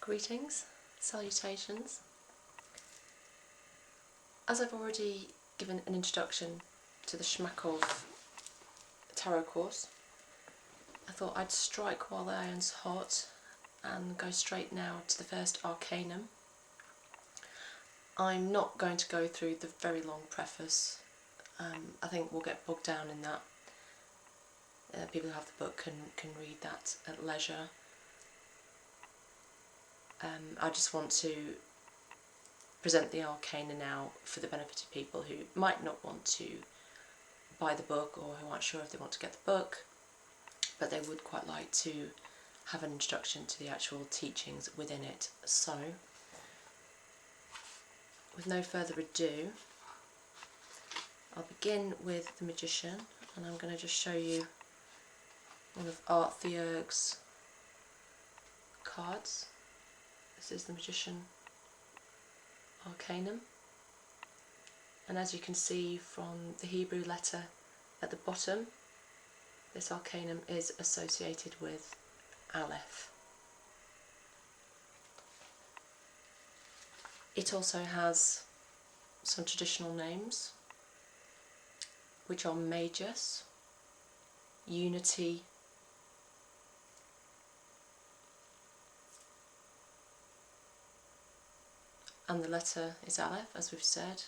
Greetings, salutations. As I've already given an introduction to the Shmakov tarot course, I thought I'd strike while the iron's hot and go straight now to the first Arcanum. I'm not going to go through the very long preface. I think we'll get bogged down in that. People who have the book can read that at leisure. I just want to present the Arcana now for the benefit of people who might not want to buy the book or who aren't sure if they want to get the book, but they would quite like to have an introduction to the actual teachings within it. So, with no further ado, I'll begin with the Magician, and I'm going to just show you one of Art Theurg's cards. This is the Magician Arcanum, and as you can see from the Hebrew letter at the bottom, this Arcanum is associated with Aleph. It also has some traditional names, which are Magus, Unity, and the letter is Aleph, as we've said.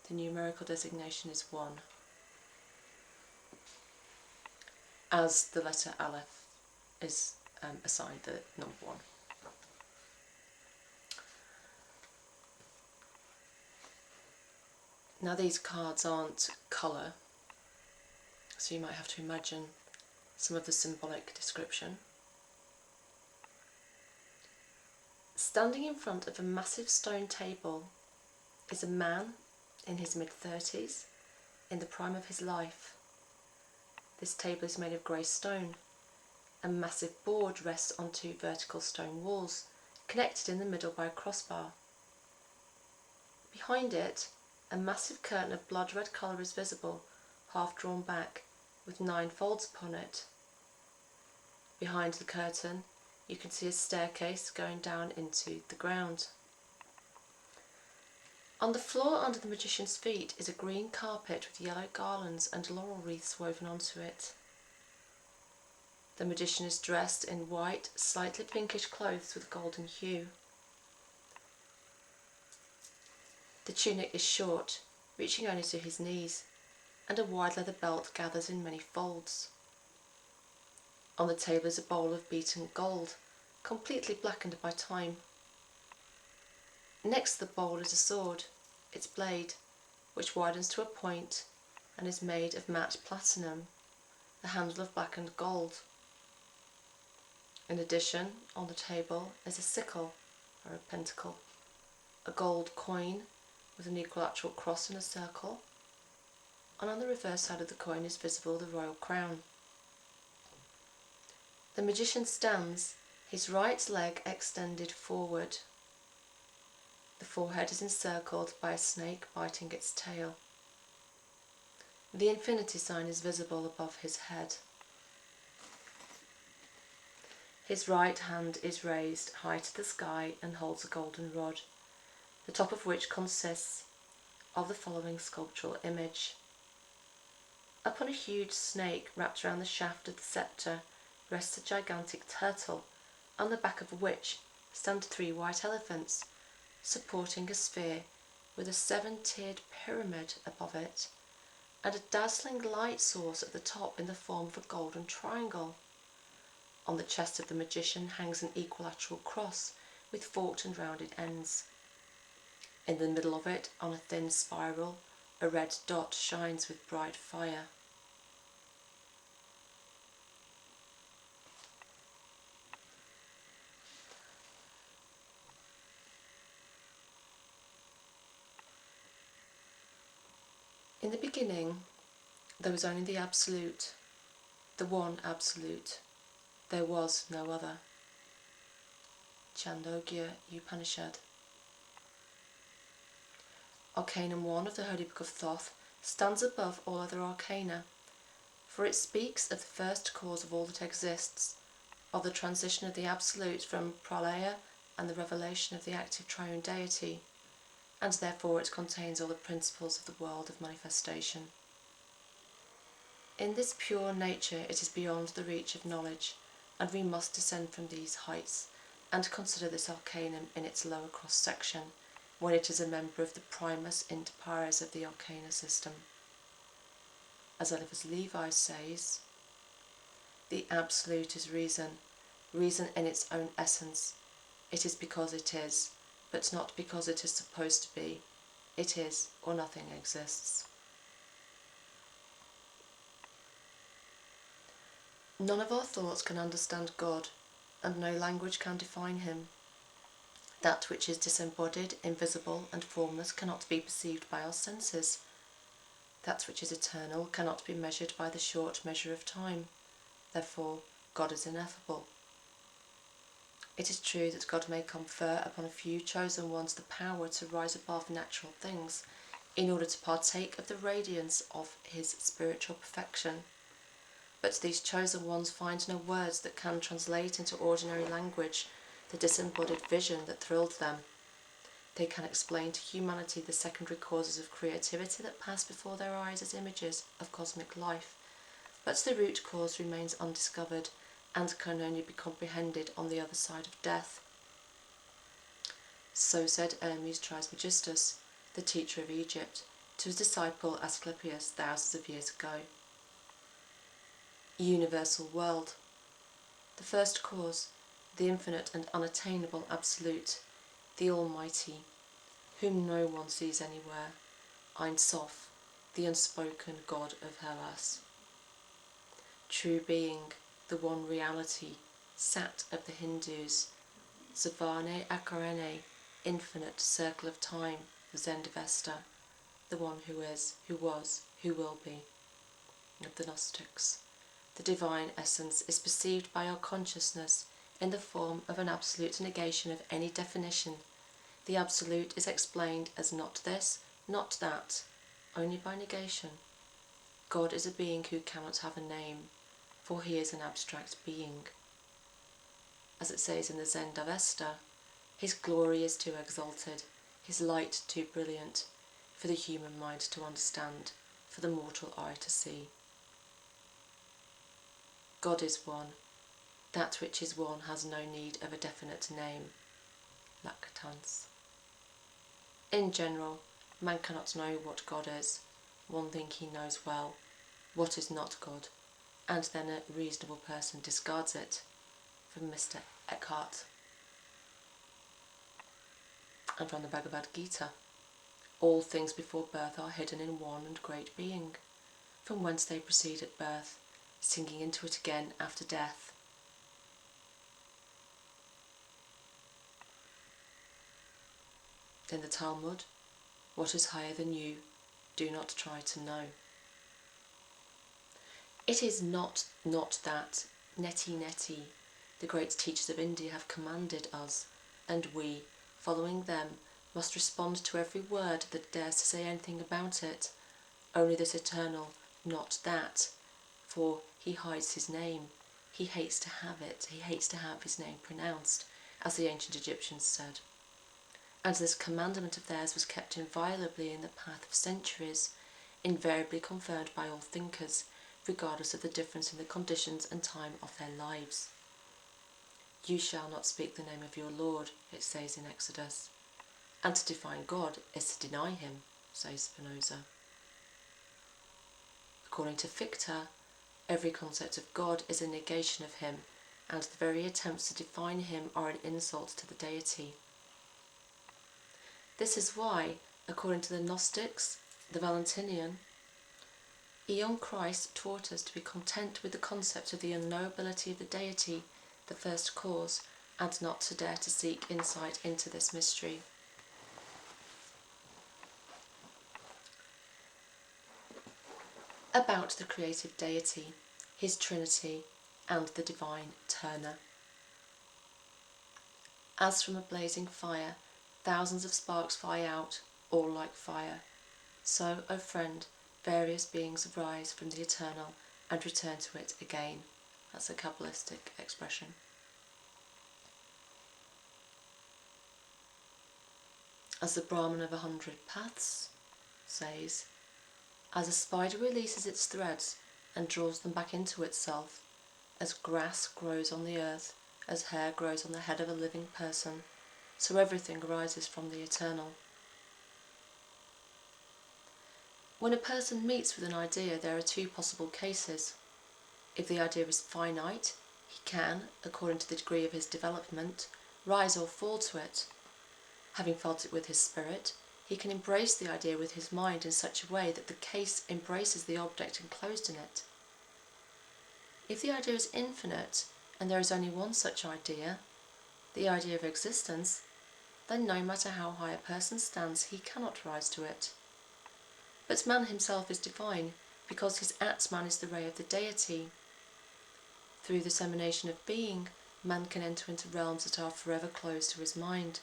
The numerical designation is 1, as the letter Aleph is assigned the number 1. Now these cards aren't colour, so you might have to imagine some of the symbolic description. Standing in front of a massive stone table is a man in his mid-30s, in the prime of his life. This table is made of grey stone. A massive board rests on 2 vertical stone walls, connected in the middle by a crossbar. Behind it, a massive curtain of blood-red colour is visible, half drawn back, with 9 folds upon it. Behind the curtain, you can see a staircase going down into the ground. On the floor under the Magician's feet is a green carpet with yellow garlands and laurel wreaths woven onto it. The Magician is dressed in white, slightly pinkish clothes with golden hue. The tunic is short, reaching only to his knees, and a wide leather belt gathers in many folds. On the table is a bowl of beaten gold, completely blackened by time. Next to the bowl is a sword, its blade, which widens to a point and is made of matte platinum, the handle of blackened gold. In addition, on the table is a sickle, or a pentacle, a gold coin with an equilateral cross in a circle, and on the reverse side of the coin is visible the royal crown. The Magician stands, his right leg extended forward. The forehead is encircled by a snake biting its tail. The infinity sign is visible above his head. His right hand is raised high to the sky and holds a golden rod, the top of which consists of the following sculptural image. Upon a huge snake wrapped around the shaft of the sceptre rests a gigantic turtle, on the back of which stand 3 white elephants, supporting a sphere with a 7-tiered pyramid above it, and a dazzling light source at the top in the form of a golden triangle. On the chest of the Magician hangs an equilateral cross with forked and rounded ends. In the middle of it, on a thin spiral, a red dot shines with bright fire. In the beginning, there was only the Absolute, the one Absolute. There was no other. Chandogya Upanishad. Arcanum 1 of the Holy Book of Thoth stands above all other arcana, for it speaks of the first cause of all that exists, of the transition of the Absolute from pralaya and the revelation of the Active Triune Deity, and therefore it contains all the principles of the world of manifestation. In this pure nature it is beyond the reach of knowledge, and we must descend from these heights and consider this arcanum in its lower cross-section, when it is a member of the primus inter pares of the Arcana system. As Eliphas Levi says, the Absolute is reason, reason in its own essence. It is because it is, but not because it is supposed to be. It is, or nothing exists. None of our thoughts can understand God, and no language can define him. That which is disembodied, invisible, and formless cannot be perceived by our senses. That which is eternal cannot be measured by the short measure of time. Therefore, God is ineffable. It is true that God may confer upon a few chosen ones the power to rise above natural things, in order to partake of the radiance of his spiritual perfection. But these chosen ones find no words that can translate into ordinary language the disembodied vision that thrilled them. They can explain to humanity the secondary causes of creativity that pass before their eyes as images of cosmic life, but the root cause remains undiscovered and can only be comprehended on the other side of death. So said Hermes Trismegistus, the teacher of Egypt, to his disciple Asclepius thousands of years ago. Universal world. The first cause, the infinite and unattainable Absolute, the Almighty, whom no one sees anywhere, Ein Sof, the unspoken God of Hellas. True being, the one reality, Sat of the Hindus, Zavane Akarene, infinite circle of time, the Zendavesta, the one who is, who was, who will be, of the Gnostics. The divine essence is perceived by our consciousness in the form of an absolute negation of any definition. The Absolute is explained as not this, not that, only by negation. God is a being who cannot have a name, for he is an abstract being. As it says in the Zendavesta, his glory is too exalted, his light too brilliant, for the human mind to understand, for the mortal eye to see. God is one. That which is one has no need of a definite name. Lactans. In general, man cannot know what God is. One thing he knows well, what is not God, and then a reasonable person discards it. From Mr. Eckhart. And from the Bhagavad Gita, all things before birth are hidden in one and great being, from whence they proceed at birth, sinking into it again after death. In the Talmud, what is higher than you, do not try to know. It is not that neti, the great teachers of India, have commanded us, and we, following them, must respond to every word that dares to say anything about it. Only this eternal, not that, for he hides his name. He hates to have it. He hates to have his name pronounced, as the ancient Egyptians said. And this commandment of theirs was kept inviolably in the path of centuries, invariably confirmed by all thinkers, regardless of the difference in the conditions and time of their lives. You shall not speak the name of your Lord, it says in Exodus. And to define God is to deny him, says Spinoza. According to Fichte, every concept of God is a negation of him, and the very attempts to define him are an insult to the deity. This is why, according to the Gnostics, the Valentinian, a young Christ taught us to be content with the concept of the unknowability of the deity, the first cause, and not to dare to seek insight into this mystery. About the creative deity, his trinity, and the divine turner. As from a blazing fire, thousands of sparks fly out, all like fire. So, O friend, various beings arise from the eternal and return to it again. That's a Kabbalistic expression. As the Brahman of 100 Paths says, as a spider releases its threads and draws them back into itself, as grass grows on the earth, as hair grows on the head of a living person, so everything arises from the eternal. When a person meets with an idea, there are two possible cases. If the idea is finite, he can, according to the degree of his development, rise or fall to it. Having felt it with his spirit, he can embrace the idea with his mind in such a way that the case embraces the object enclosed in it. If the idea is infinite, and there is only one such idea, the idea of existence, then no matter how high a person stands, he cannot rise to it. But man himself is divine, because his Atman is the ray of the deity. Through this emanation of being, man can enter into realms that are forever closed to his mind,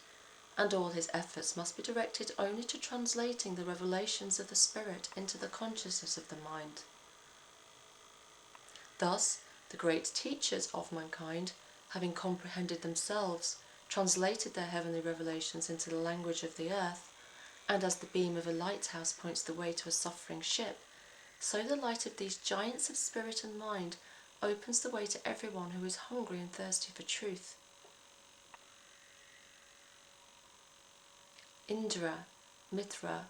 and all his efforts must be directed only to translating the revelations of the spirit into the consciousness of the mind. Thus, the great teachers of mankind, having comprehended themselves, translated their heavenly revelations into the language of the earth, and as the beam of a lighthouse points the way to a suffering ship, so the light of these giants of spirit and mind opens the way to everyone who is hungry and thirsty for truth. Indra, Mitra,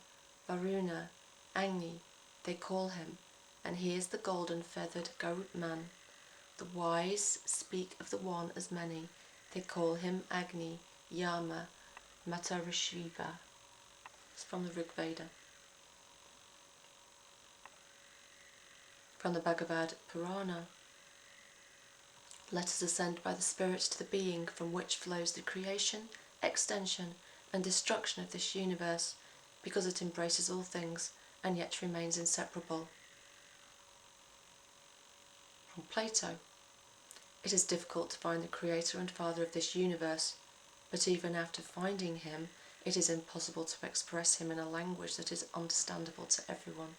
Varuna, Agni, they call him, and he is the golden-feathered goat man. The wise speak of the one as many. They call him Agni, Yama, Matarashiva. It's from the Rig Veda. From the Bhagavad Purana. Let us ascend by the Spirit to the being from which flows the creation, extension, and destruction of this universe, because it embraces all things and yet remains inseparable. From Plato. It is difficult to find the creator and father of this universe, but even after finding him, it is impossible to express him in a language that is understandable to everyone.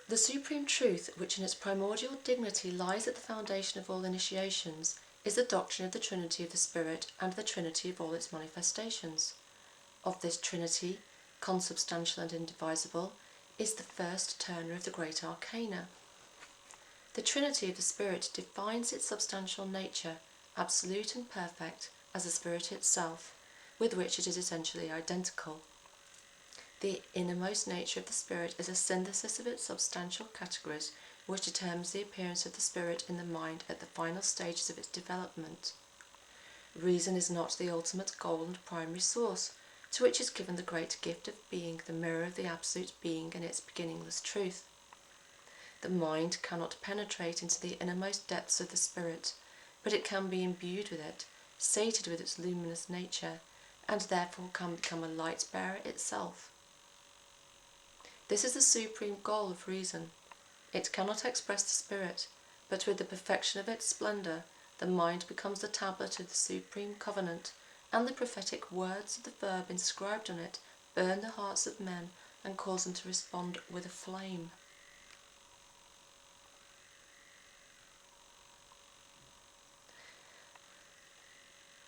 The supreme truth, which in its primordial dignity lies at the foundation of all initiations, is the doctrine of the Trinity of the Spirit and the Trinity of all its manifestations. Of this Trinity, consubstantial and indivisible, is the first turner of the great Arcana. The Trinity of the Spirit defines its substantial nature, absolute and perfect, as the Spirit itself, with which it is essentially identical. The innermost nature of the Spirit is a synthesis of its substantial categories, which determines the appearance of the Spirit in the mind at the final stages of its development. Reason is not the ultimate goal and primary source, to which is given the great gift of being the mirror of the absolute being and its beginningless truth. The mind cannot penetrate into the innermost depths of the Spirit, but it can be imbued with it, sated with its luminous nature, and therefore can become a light-bearer itself. This is the supreme goal of reason. It cannot express the Spirit, but with the perfection of its splendour, the mind becomes the tablet of the supreme covenant, and the prophetic words of the verb inscribed on it burn the hearts of men and cause them to respond with a flame.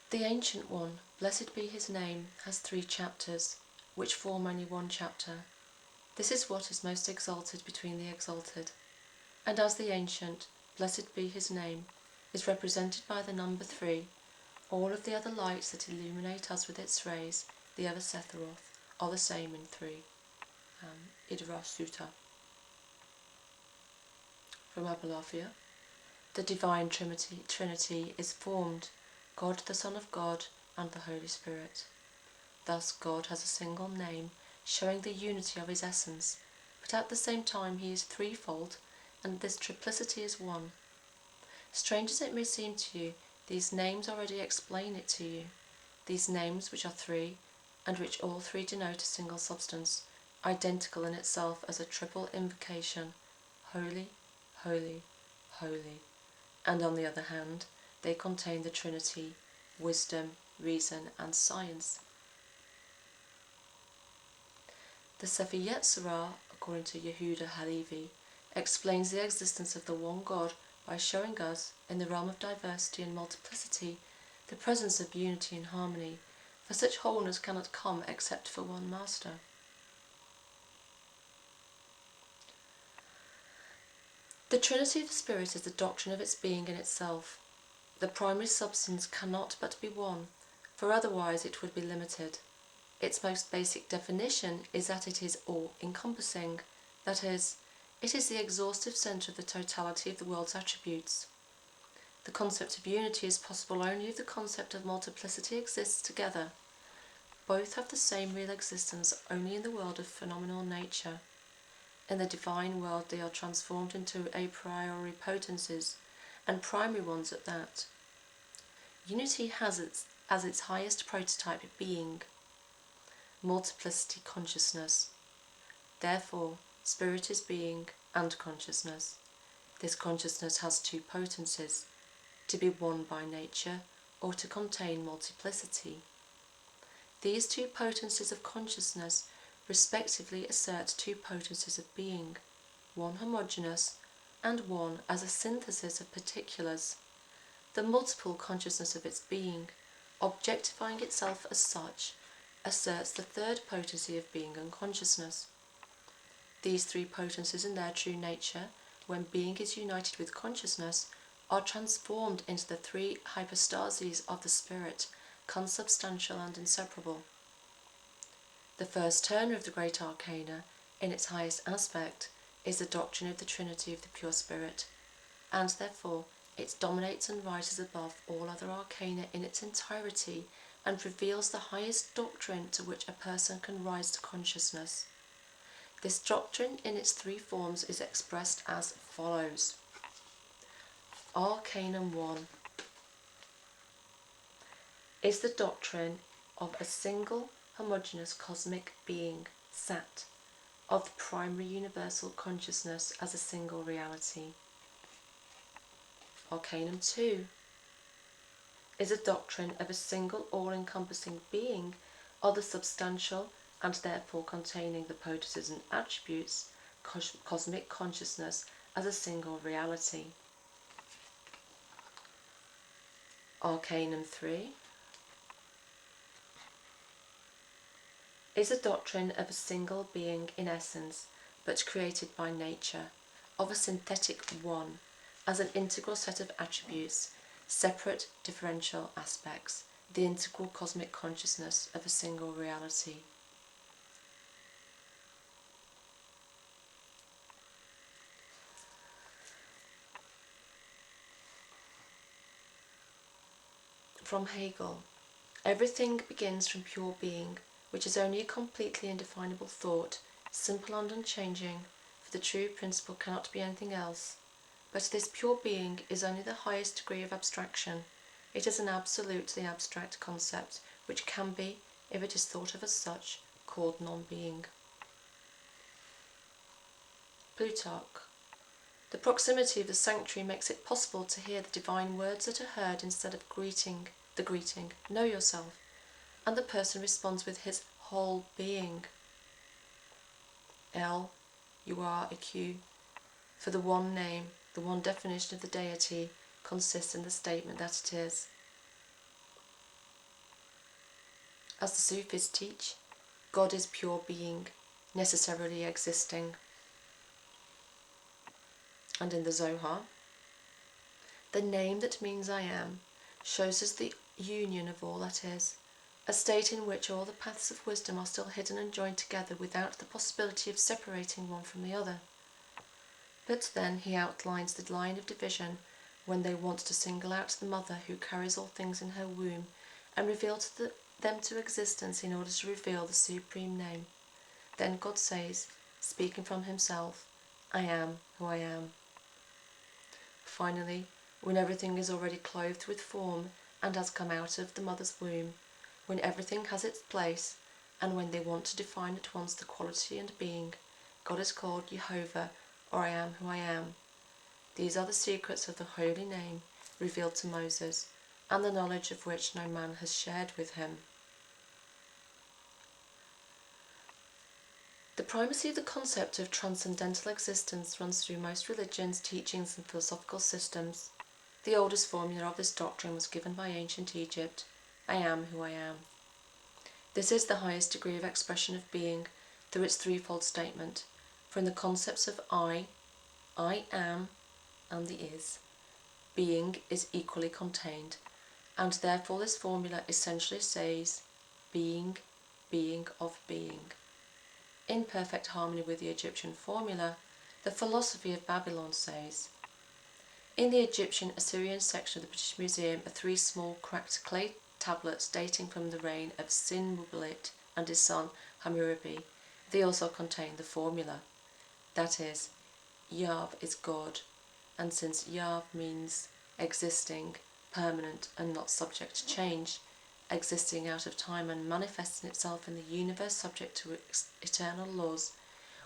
The Ancient One, blessed be his name, has 3 chapters, which form only one chapter. This is what is most exalted between the exalted. And as the Ancient, blessed be his name, is represented by the number 3, all of the other lights that illuminate us with its rays, the other Sephiroth, are the same in 3. Idra Sutta. From Alephia. The Divine Trinity is formed, God the Son of God and the Holy Spirit. Thus God has a single name, showing the unity of his essence, but at the same time he is threefold, and this triplicity is one. Strange as it may seem to you, these names already explain it to you. These names, which are 3, and which all 3 denote a single substance, identical in itself as a triple invocation, holy, holy, holy, and on the other hand, they contain the Trinity, wisdom, reason, and science. The Sefer Yetzirah, according to Yehuda Halevi, explains the existence of the one God by showing us, in the realm of diversity and multiplicity, the presence of unity and harmony, for such wholeness cannot come except for one master. The Trinity of the Spirit is the doctrine of its being in itself. The primary substance cannot but be one, for otherwise it would be limited. Its most basic definition is that it is all-encompassing, that is, it is the exhaustive centre of the totality of the world's attributes. The concept of unity is possible only if the concept of multiplicity exists together. Both have the same real existence only in the world of phenomenal nature. In the divine world they are transformed into a priori potencies, and primary ones at that. Unity has as its highest prototype being, multiplicity consciousness. Therefore, spirit is being and consciousness. This consciousness has two potencies, to be one by nature or to contain multiplicity. These two potencies of consciousness respectively assert two potencies of being, one homogeneous and one as a synthesis of particulars. The multiple consciousness of its being, objectifying itself as such, asserts the third potency of being and consciousness. These three potencies in their true nature, when being is united with consciousness, are transformed into the three hypostases of the spirit, consubstantial and inseparable. The first turner of the great Arcana, in its highest aspect, is the doctrine of the Trinity of the pure Spirit, and therefore it dominates and rises above all other Arcana in its entirety and reveals the highest doctrine to which a person can rise to consciousness. This doctrine in its three forms is expressed as follows. Arcanum 1 is the doctrine of a single homogeneous cosmic being, Sat, of the primary universal consciousness as a single reality. Arcanum 2 is a doctrine of a single all-encompassing being of the substantial and therefore containing the potencies and attributes, cosmic consciousness as a single reality. Arcanum 3 is a doctrine of a single being in essence, but created by nature, of a synthetic one, as an integral set of attributes, separate differential aspects, the integral cosmic consciousness of a single reality. From Hegel, everything begins from pure being, which is only a completely indefinable thought, simple and unchanging, for the true principle cannot be anything else. But this pure being is only the highest degree of abstraction. It is an absolutely abstract concept, which can be, if it is thought of as such, called non-being. Plutarch. The proximity of the sanctuary makes it possible to hear the divine words that are heard instead of the greeting, know yourself, and the person responds with his whole being. L, you are a Q, for the one name, the one definition of the deity, consists in the statement that it is. As the Sufis teach, God is pure being, necessarily existing. And in the Zohar, the name that means I am shows us the union of all that is, a state in which all the paths of wisdom are still hidden and joined together without the possibility of separating one from the other. But then he outlines the line of division when they want to single out the mother who carries all things in her womb and reveal them to existence in order to reveal the supreme name. Then God says, speaking from himself, I am who I am. Finally, when everything is already clothed with form and has come out of the mother's womb, when everything has its place, and when they want to define at once the quality and being, God is called Jehovah, or I am who I am. These are the secrets of the holy name revealed to Moses, and the knowledge of which no man has shared with him. The primacy of the concept of transcendental existence runs through most religions, teachings, and philosophical systems. The oldest formula of this doctrine was given by ancient Egypt: I am who I am. This is the highest degree of expression of being through its threefold statement, for in the concepts of I am, and the is, being is equally contained, and therefore this formula essentially says being of being. In perfect harmony with the Egyptian formula, the philosophy of Babylon says, in the Egyptian Assyrian section of the British Museum are 3 small cracked clay tablets dating from the reign of Sin-Muballit and his son Hammurabi. They also contain the formula. That is, Yahv is God, and since Yahv means existing, permanent and not subject to change, existing out of time and manifesting itself in the universe subject to eternal laws,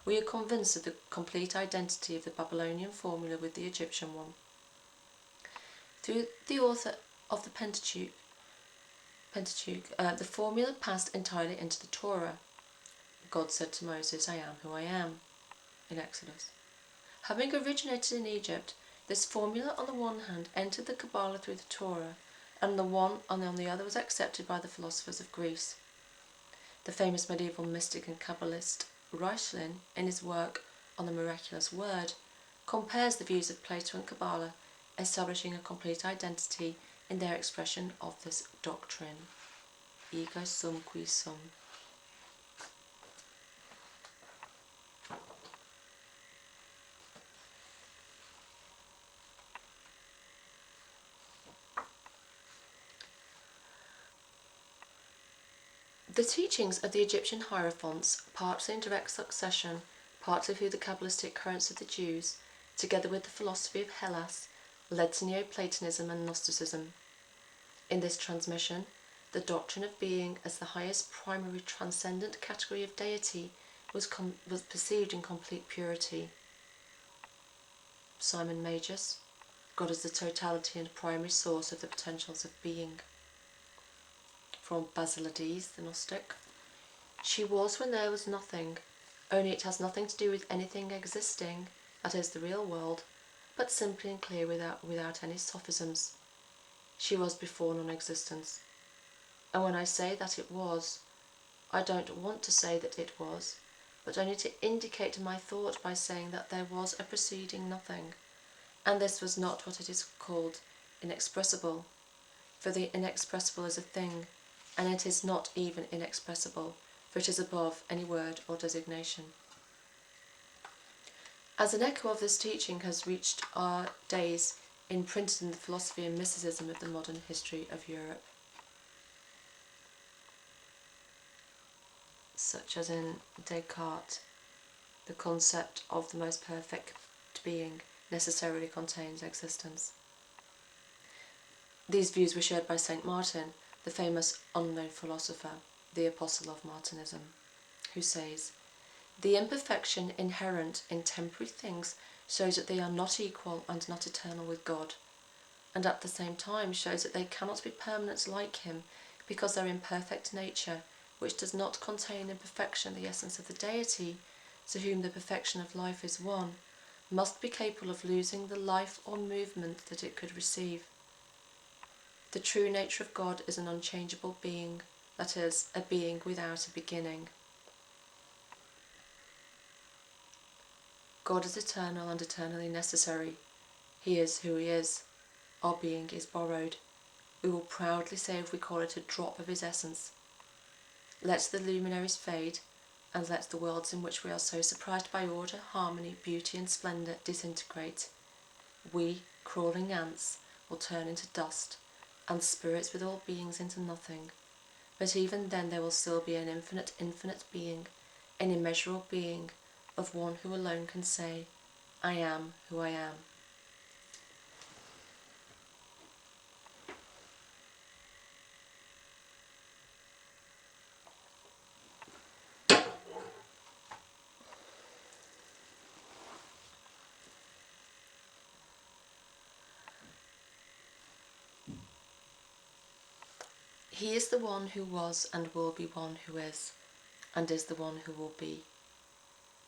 we are convinced of the complete identity of the Babylonian formula with the Egyptian one. Through the author of the Pentateuch, the formula passed entirely into the Torah. God said to Moses, I am who I am, in Exodus. Having originated in Egypt, this formula on the one hand entered the Kabbalah through the Torah, and on the other was accepted by the philosophers of Greece. The famous medieval mystic and Kabbalist Reuchlin, in his work on the miraculous word, compares the views of Plato and Kabbalah, establishing a complete identity in their expression of this doctrine. Ego sum qui sum. The teachings of the Egyptian hierophants, partly in direct succession, partly through the Kabbalistic currents of the Jews, together with the philosophy of Hellas, led to Neoplatonism and Gnosticism. In this transmission, the doctrine of being as the highest primary transcendent category of deity was perceived in complete purity. Simon Magus, God as the totality and primary source of the potentials of being. From Basilides, the Gnostic, she was when there was nothing, only it has nothing to do with anything existing, that is the real world, but simply and clear without any sophisms. She was before non-existence. And when I say that it was, I don't want to say that it was, but only to indicate my thought by saying that there was a preceding nothing, and this was not what it is called inexpressible, for the inexpressible is a thing, and it is not even inexpressible, for it is above any word or designation. As an echo of this teaching has reached our days, imprinted in the philosophy and mysticism of the modern history of Europe, such as in Descartes, the concept of the most perfect being necessarily contains existence. These views were shared by Saint Martin, the famous unknown philosopher, the apostle of Martinism, who says, the imperfection inherent in temporary things shows that they are not equal and not eternal with God, and at the same time shows that they cannot be permanent like him, because their imperfect nature, which does not contain in perfection the essence of the deity, to whom the perfection of life is one, must be capable of losing the life or movement that it could receive. The true nature of God is an unchangeable being, that is, a being without a beginning. God is eternal and eternally necessary. He is who he is. Our being is borrowed. We will proudly say if we call it a drop of his essence. Let the luminaries fade, and let the worlds in which we are so surprised by order, harmony, beauty and splendour disintegrate. We, crawling ants, will turn into dust, and spirits with all beings into nothing. But even then there will still be an infinite being, an immeasurable being, of one who alone can say, I am who I am. He is the one who was and will be one who is, and is the one who will be.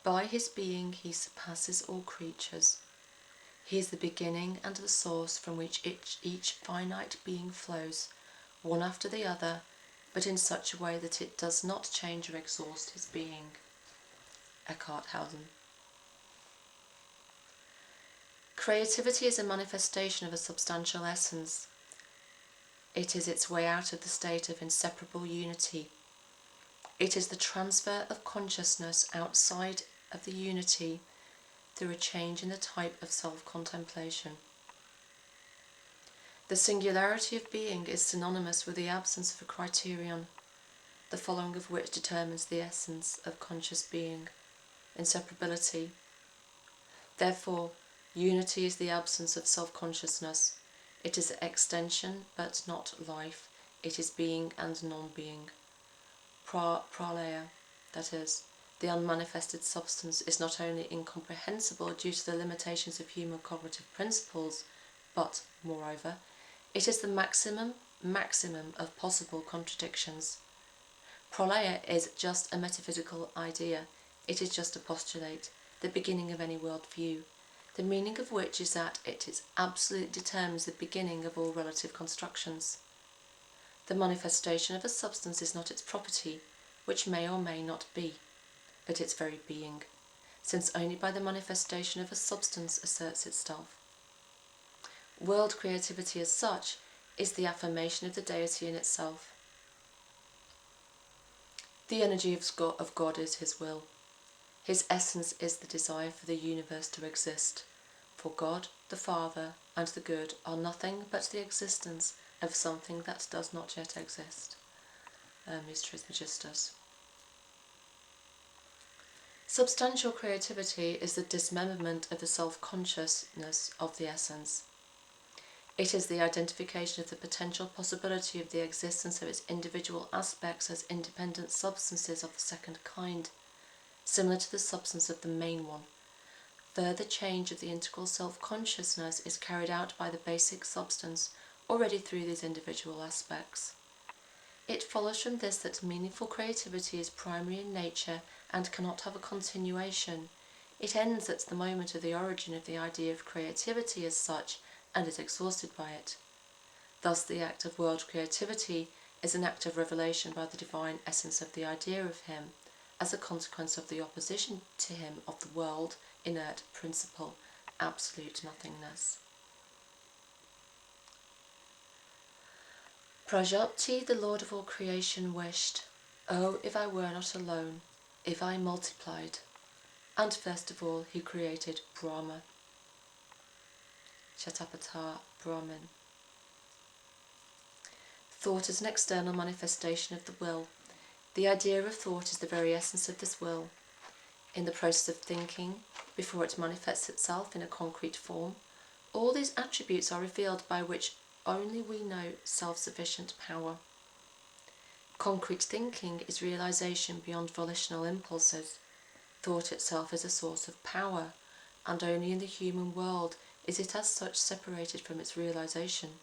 By his being he surpasses all creatures. He is the beginning and the source from which each finite being flows, one after the other, but in such a way that it does not change or exhaust his being. Eckhart Howden. Creativity is a manifestation of a substantial essence. It is its way out of the state of inseparable unity. It is the transfer of consciousness outside of the unity through a change in the type of self-contemplation. The singularity of being is synonymous with the absence of a criterion, the following of which determines the essence of conscious being, inseparability. Therefore, unity is the absence of self-consciousness. It is extension but not life. It is being and non-being. Pralaya, that is, the unmanifested substance, is not only incomprehensible due to the limitations of human cognitive principles, but, moreover, it is the maximum of possible contradictions. Pralaya is just a metaphysical idea. It is just a postulate, the beginning of any world view, the meaning of which is that it absolutely determines the beginning of all relative constructions. The manifestation of a substance is not its property, which may or may not be, but its very being, since only by the manifestation of a substance asserts itself. World creativity as such is the affirmation of the deity in itself. The energy of God is his will. His essence is the desire for the universe to exist, for God, the Father, and the Good are nothing but the existence of something that does not yet exist. Tris Megistus. Substantial creativity is the dismemberment of the self-consciousness of the essence. It is the identification of the potential possibility of the existence of its individual aspects as independent substances of the second kind, similar to the substance of the main one. Further change of the integral self-consciousness is carried out by the basic substance already through these individual aspects. It follows from this that meaningful creativity is primary in nature and cannot have a continuation. It ends at the moment of the origin of the idea of creativity as such and is exhausted by it. Thus the act of world creativity is an act of revelation by the divine essence of the idea of him, as a consequence of the opposition to him of the world, inert principle, absolute nothingness. Prajapati, the Lord of all creation, wished, "Oh, if I were not alone, if I multiplied." And first of all he created Brahma. Shatapatha Brahmin. Thought is an external manifestation of the will. The idea of thought is the very essence of this will. In the process of thinking, before it manifests itself in a concrete form, all these attributes are revealed by which only we know self-sufficient power. Concrete thinking is realization beyond volitional impulses. Thought itself is a source of power, and only in the human world is it as such separated from its realization.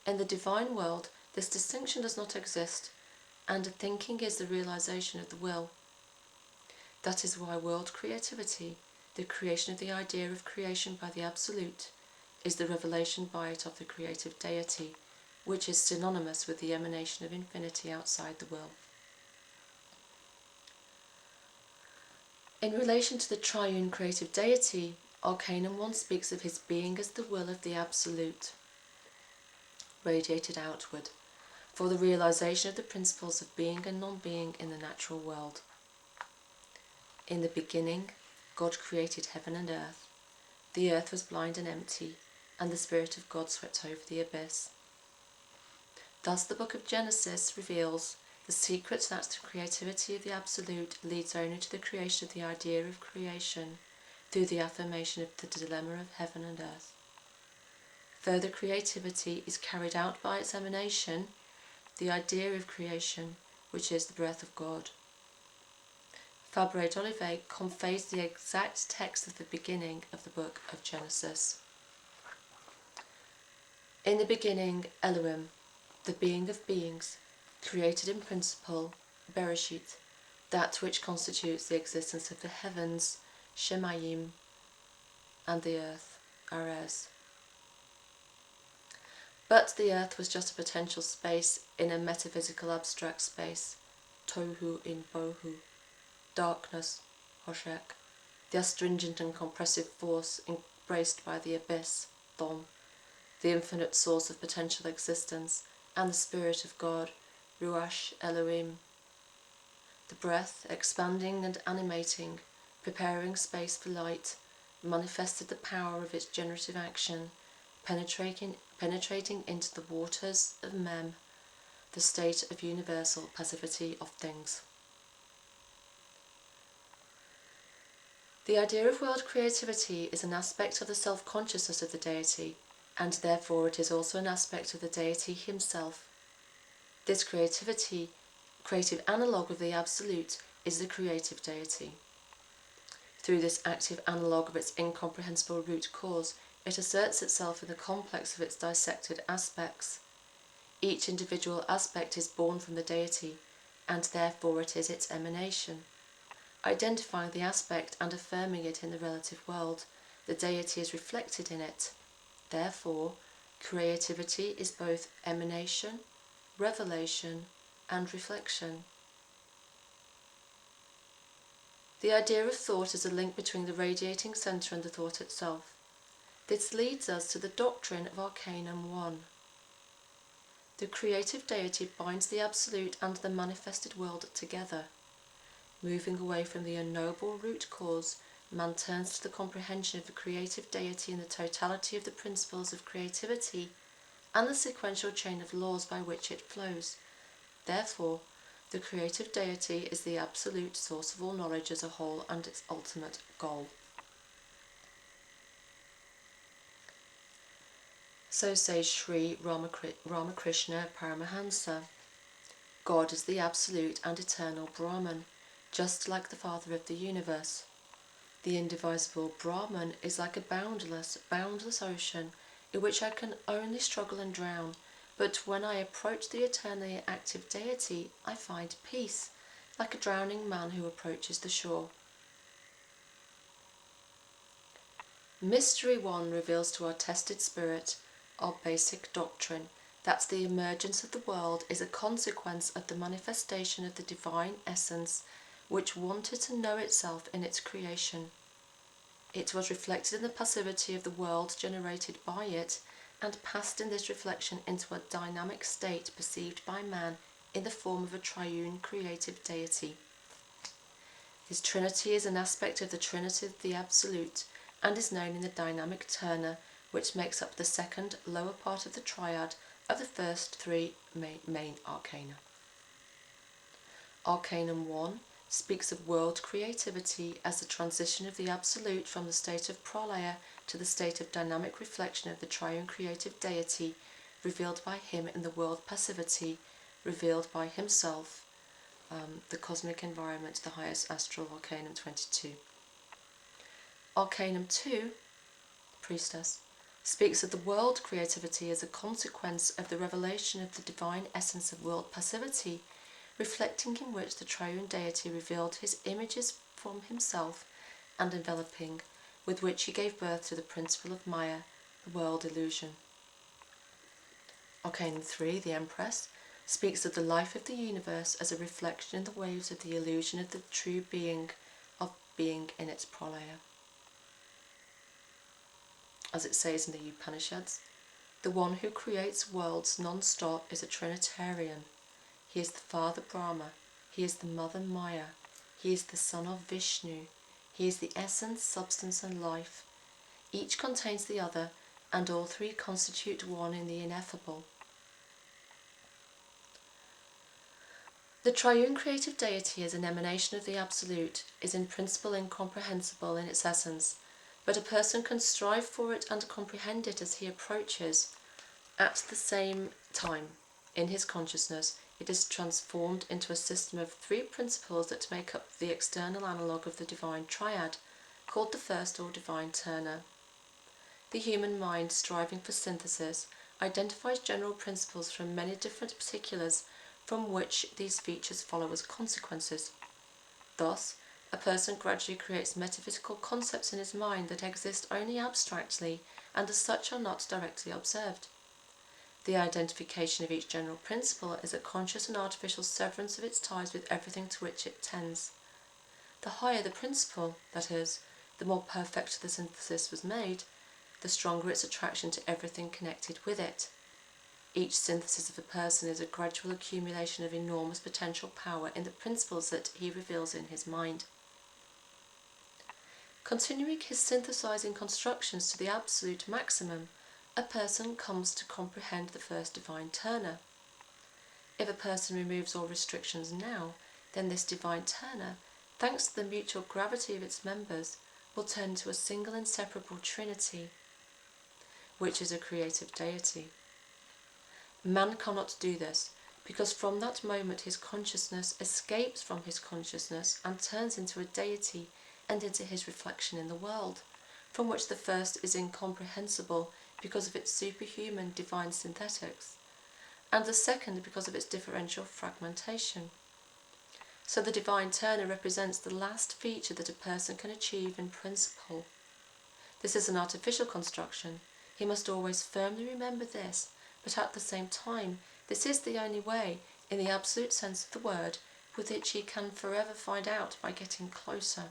In the divine world, this distinction does not exist, and thinking is the realization of the will. That is why world creativity, the creation of the idea of creation by the Absolute, is the revelation by it of the creative deity, which is synonymous with the emanation of infinity outside the will. In relation to the triune creative deity, Arcanum 1 speaks of his being as the will of the Absolute, radiated outward, for the realization of the principles of being and non-being in the natural world. In the beginning, God created heaven and earth. The earth was blind and empty, and the Spirit of God swept over the abyss. Thus the book of Genesis reveals the secret that the creativity of the Absolute leads only to the creation of the idea of creation through the affirmation of the dilemma of heaven and earth. Further creativity is carried out by its emanation, the idea of creation, which is the breath of God. Fabre d'Olivet conveys the exact text of the beginning of the book of Genesis. In the beginning, Elohim, the being of beings, created in principle, Bereshit, that which constitutes the existence of the heavens, Shemayim, and the earth. Ares. But the earth was just a potential space in a metaphysical abstract space, tohu in bohu, darkness, hoshek, the astringent and compressive force embraced by the abyss, thom, the infinite source of potential existence, and the spirit of God, ruach Elohim. The breath, expanding and animating, preparing space for light, manifested the power of its generative action, penetrating into the waters of Mem, the state of universal passivity of things. The idea of world creativity is an aspect of the self-consciousness of the deity, and therefore it is also an aspect of the deity himself. This creative analogue of the Absolute is the creative deity. Through this active analogue of its incomprehensible root cause, it asserts itself in the complex of its dissected aspects. Each individual aspect is born from the deity, and therefore it is its emanation. Identifying the aspect and affirming it in the relative world, the deity is reflected in it. Therefore, creativity is both emanation, revelation, and reflection. The idea of thought is a link between the radiating centre and the thought itself. This leads us to the doctrine of Arcanum 1. The creative deity binds the Absolute and the manifested world together. Moving away from the unknowable root cause, man turns to the comprehension of the creative deity in the totality of the principles of creativity and the sequential chain of laws by which it flows. Therefore, the creative deity is the absolute source of all knowledge as a whole and its ultimate goal. So says Sri Ramakrishna Paramahansa. God is the absolute and eternal Brahman, just like the Father of the universe. The indivisible Brahman is like a boundless ocean in which I can only struggle and drown, but when I approach the eternally active deity, I find peace, like a drowning man who approaches the shore. Mystery 1 reveals to our tested spirit our basic doctrine, that the emergence of the world is a consequence of the manifestation of the divine essence which wanted to know itself in its creation. It was reflected in the passivity of the world generated by it, and passed in this reflection into a dynamic state perceived by man in the form of a triune creative deity. His trinity is an aspect of the trinity of the Absolute, and is known in the dynamic Turner, which makes up the second lower part of the triad of the first three main arcana. Arcanum 1 speaks of world creativity as the transition of the Absolute from the state of pralaya to the state of dynamic reflection of the triune creative deity, revealed by him in the world passivity, revealed by himself, the cosmic environment, the highest astral Arcanum 22. Arcanum 2, Priestess, speaks of the world creativity as a consequence of the revelation of the divine essence of world passivity, reflecting in which the triune deity revealed his images from himself and enveloping, with which he gave birth to the principle of Maya, the world illusion. Arcanum 3, the Empress, speaks of the life of the universe as a reflection in the waves of the illusion of the true being of being in its pralaya. As it says in the Upanishads, the one who creates worlds non-stop is a Trinitarian. He is the Father Brahma, he is the Mother Maya, he is the Son of Vishnu, he is the essence, substance and life. Each contains the other, and all three constitute one in the ineffable. The triune creative deity as an emanation of the Absolute is in principle incomprehensible in its essence, but a person can strive for it and comprehend it as he approaches. At the same time, in his consciousness, it is transformed into a system of three principles that make up the external analogue of the divine triad, called the first or divine Turner. The human mind, striving for synthesis, identifies general principles from many different particulars from which these features follow as consequences. Thus, a person gradually creates metaphysical concepts in his mind that exist only abstractly and as such are not directly observed. The identification of each general principle is a conscious and artificial severance of its ties with everything to which it tends. The higher the principle, that is, the more perfect the synthesis was made, the stronger its attraction to everything connected with it. Each synthesis of a person is a gradual accumulation of enormous potential power in the principles that he reveals in his mind. Continuing his synthesizing constructions to the absolute maximum, a person comes to comprehend the first divine turner. If a person removes all restrictions now, then this divine turner, thanks to the mutual gravity of its members, will turn into a single inseparable trinity, which is a creative deity. Man cannot do this, because from that moment his consciousness escapes from his consciousness and turns into a deity and into his reflection in the world, from which the first is incomprehensible because of its superhuman divine synthetics, and the second because of its differential fragmentation. So the divine turner represents the last feature that a person can achieve in principle. This is an artificial construction. He must always firmly remember this, but at the same time, this is the only way, in the absolute sense of the word, with which he can forever find out by getting closer.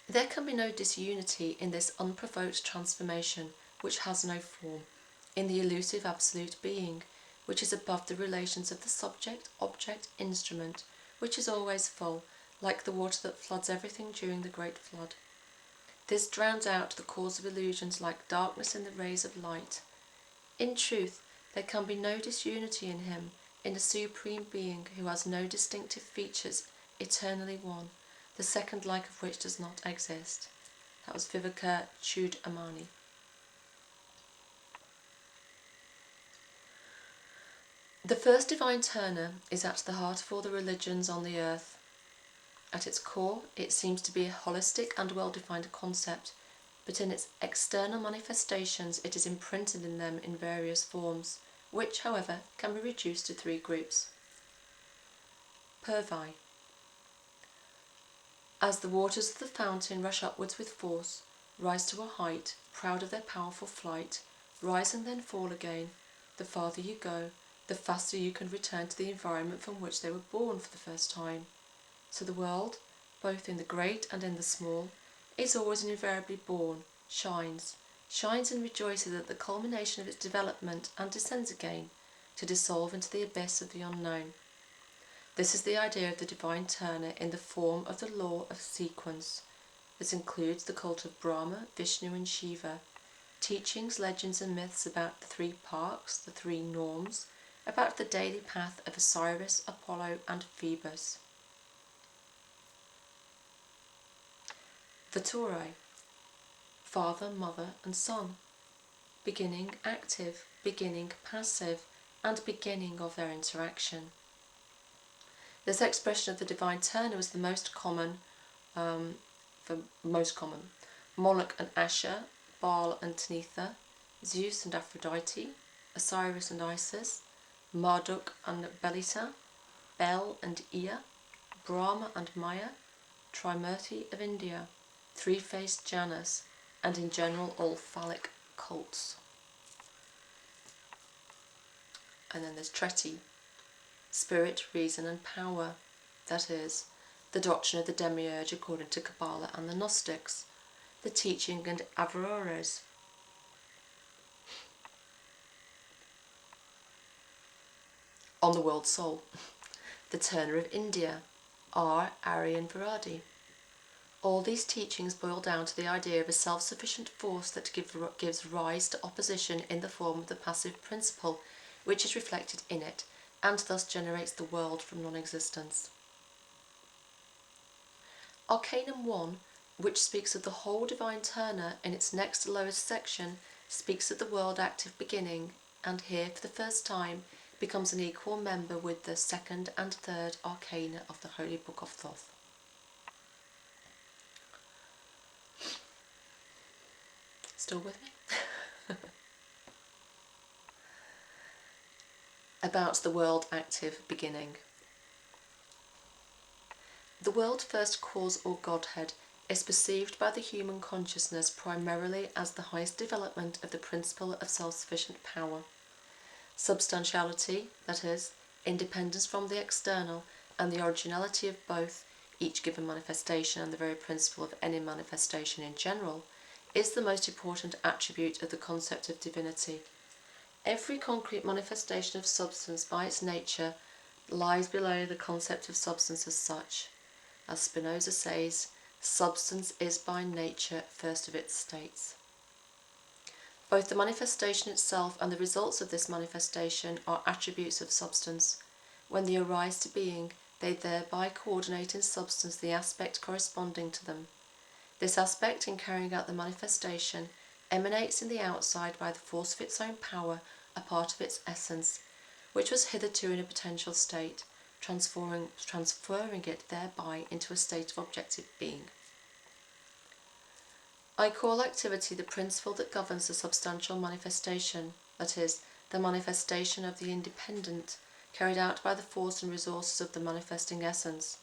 There can be no disunity in this unprovoked transformation, which has no form, in the elusive absolute being, which is above the relations of the subject, object, instrument, which is always full, like the water that floods everything during the great flood. This drowns out the cause of illusions like darkness in the rays of light. In truth, there can be no disunity in him, in a supreme being who has no distinctive features, eternally one, the second like of which does not exist. That was Viveka Chudamani. The first divine turner is at the heart of all the religions on the earth. At its core, it seems to be a holistic and well-defined concept, but in its external manifestations it is imprinted in them in various forms, which, however, can be reduced to three groups. Purvai. As the waters of the fountain rush upwards with force, rise to a height, proud of their powerful flight, rise and then fall again, the farther you go, the faster you can return to the environment from which they were born for the first time. So the world, both in the great and in the small, is always and invariably born, shines and rejoices at the culmination of its development and descends again, to dissolve into the abyss of the unknown. This is the idea of the divine turner in the form of the law of sequence. This includes the cult of Brahma, Vishnu and Shiva, teachings, legends and myths about the three parks, the three norms, about the daily path of Osiris, Apollo and Phoebus. Vaturai, father, mother and son, beginning active, beginning passive, and beginning of their interaction. This expression of the divine turner was the most common, Moloch and Asher, Baal and Tanitha, Zeus and Aphrodite, Osiris and Isis, Marduk and Belita, Bel and Ea, Brahma and Maya, Trimurti of India, three-faced Janus, and in general all phallic cults. And then there's Treti, spirit, reason and power, that is, the doctrine of the demiurge according to Kabbalah and the Gnostics, the teaching and averores. On the world soul, the turner of India, R. Aryan Varadi. All these teachings boil down to the idea of a self-sufficient force that gives rise to opposition in the form of the passive principle, which is reflected in it, and thus generates the world from non-existence. Arcanum 1, which speaks of the whole divine turner in its next lowest section, speaks of the world active beginning, and here for the first time becomes an equal member with the second and third arcana of the Holy Book of Thoth. Still with me? About the world active beginning. The world first cause or Godhead is perceived by the human consciousness primarily as the highest development of the principle of self-sufficient power. Substantiality, that is, independence from the external, and the originality of both, each given manifestation and the very principle of any manifestation in general, is the most important attribute of the concept of divinity. Every concrete manifestation of substance by its nature lies below the concept of substance as such. As Spinoza says, substance is by nature first of its states. Both the manifestation itself and the results of this manifestation are attributes of substance. When they arise to being, they thereby coordinate in substance the aspect corresponding to them. This aspect, in carrying out the manifestation, emanates in the outside by the force of its own power, a part of its essence, which was hitherto in a potential state, transferring it thereby into a state of objective being. I call activity the principle that governs the substantial manifestation, that is, the manifestation of the independent, carried out by the force and resources of the manifesting essence.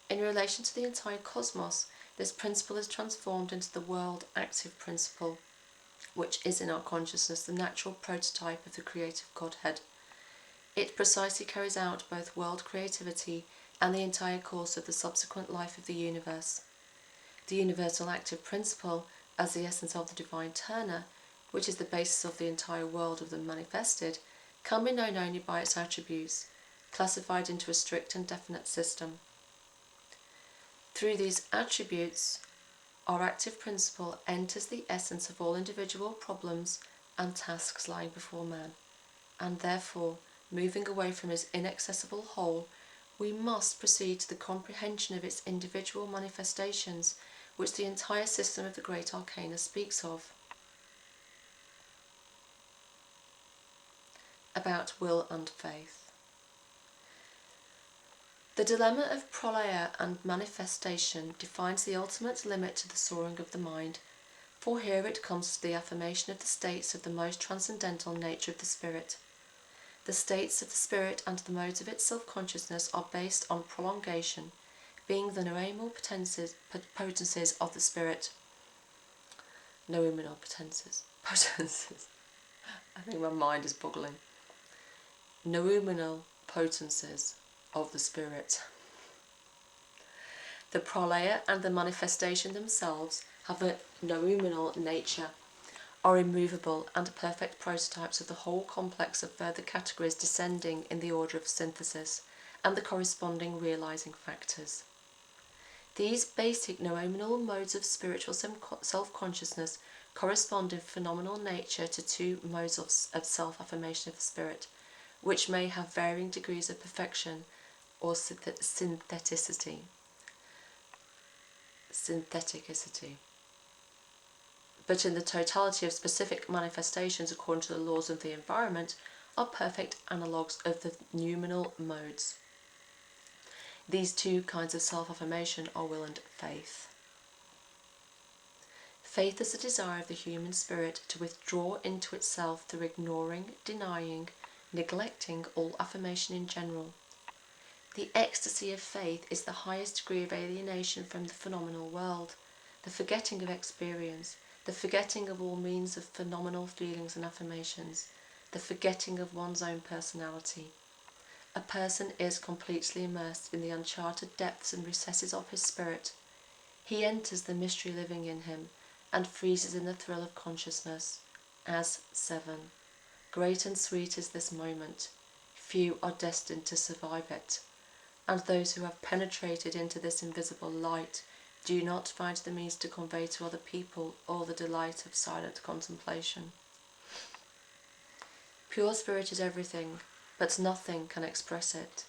In relation to the entire cosmos, this principle is transformed into the world active principle, which is in our consciousness the natural prototype of the creative Godhead. It precisely carries out both world creativity and the entire course of the subsequent life of the universe. The universal active principle, as the essence of the divine turner, which is the basis of the entire world of the manifested, can be known only by its attributes, classified into a strict and definite system. Through these attributes, our active principle enters the essence of all individual problems and tasks lying before man, and therefore, moving away from his inaccessible whole, we must proceed to the comprehension of its individual manifestations, which the entire system of the great Arcana speaks of. About will and faith. The dilemma of pralaya and manifestation defines the ultimate limit to the soaring of the mind, for here it comes to the affirmation of the states of the most transcendental nature of the spirit. The states of the spirit and the modes of its self-consciousness are based on prolongation, being the noemal potencies of the spirit. Noemal potencies. I think my mind is boggling. Noemal potencies of the spirit. The pralaya and the manifestation themselves have a noemal nature, are immovable and perfect prototypes of the whole complex of further categories descending in the order of synthesis and the corresponding realizing factors. These basic noemal modes of spiritual self-consciousness correspond in phenomenal nature to two modes of self-affirmation of the spirit, which may have varying degrees of perfection or syntheticity. But in the totality of specific manifestations according to the laws of the environment, are perfect analogues of the noumenal modes. These two kinds of self-affirmation are will and faith. Faith is the desire of the human spirit to withdraw into itself through ignoring, denying, neglecting all affirmation in general. The ecstasy of faith is the highest degree of alienation from the phenomenal world, the forgetting of experience, the forgetting of all means of phenomenal feelings and affirmations, the forgetting of one's own personality. A person is completely immersed in the uncharted depths and recesses of his spirit. He enters the mystery living in him, and freezes in the thrill of consciousness. As 7. Great and sweet is this moment. Few are destined to survive it. And those who have penetrated into this invisible light do not find the means to convey to other people all the delight of silent contemplation. Pure spirit is everything, but nothing can express it.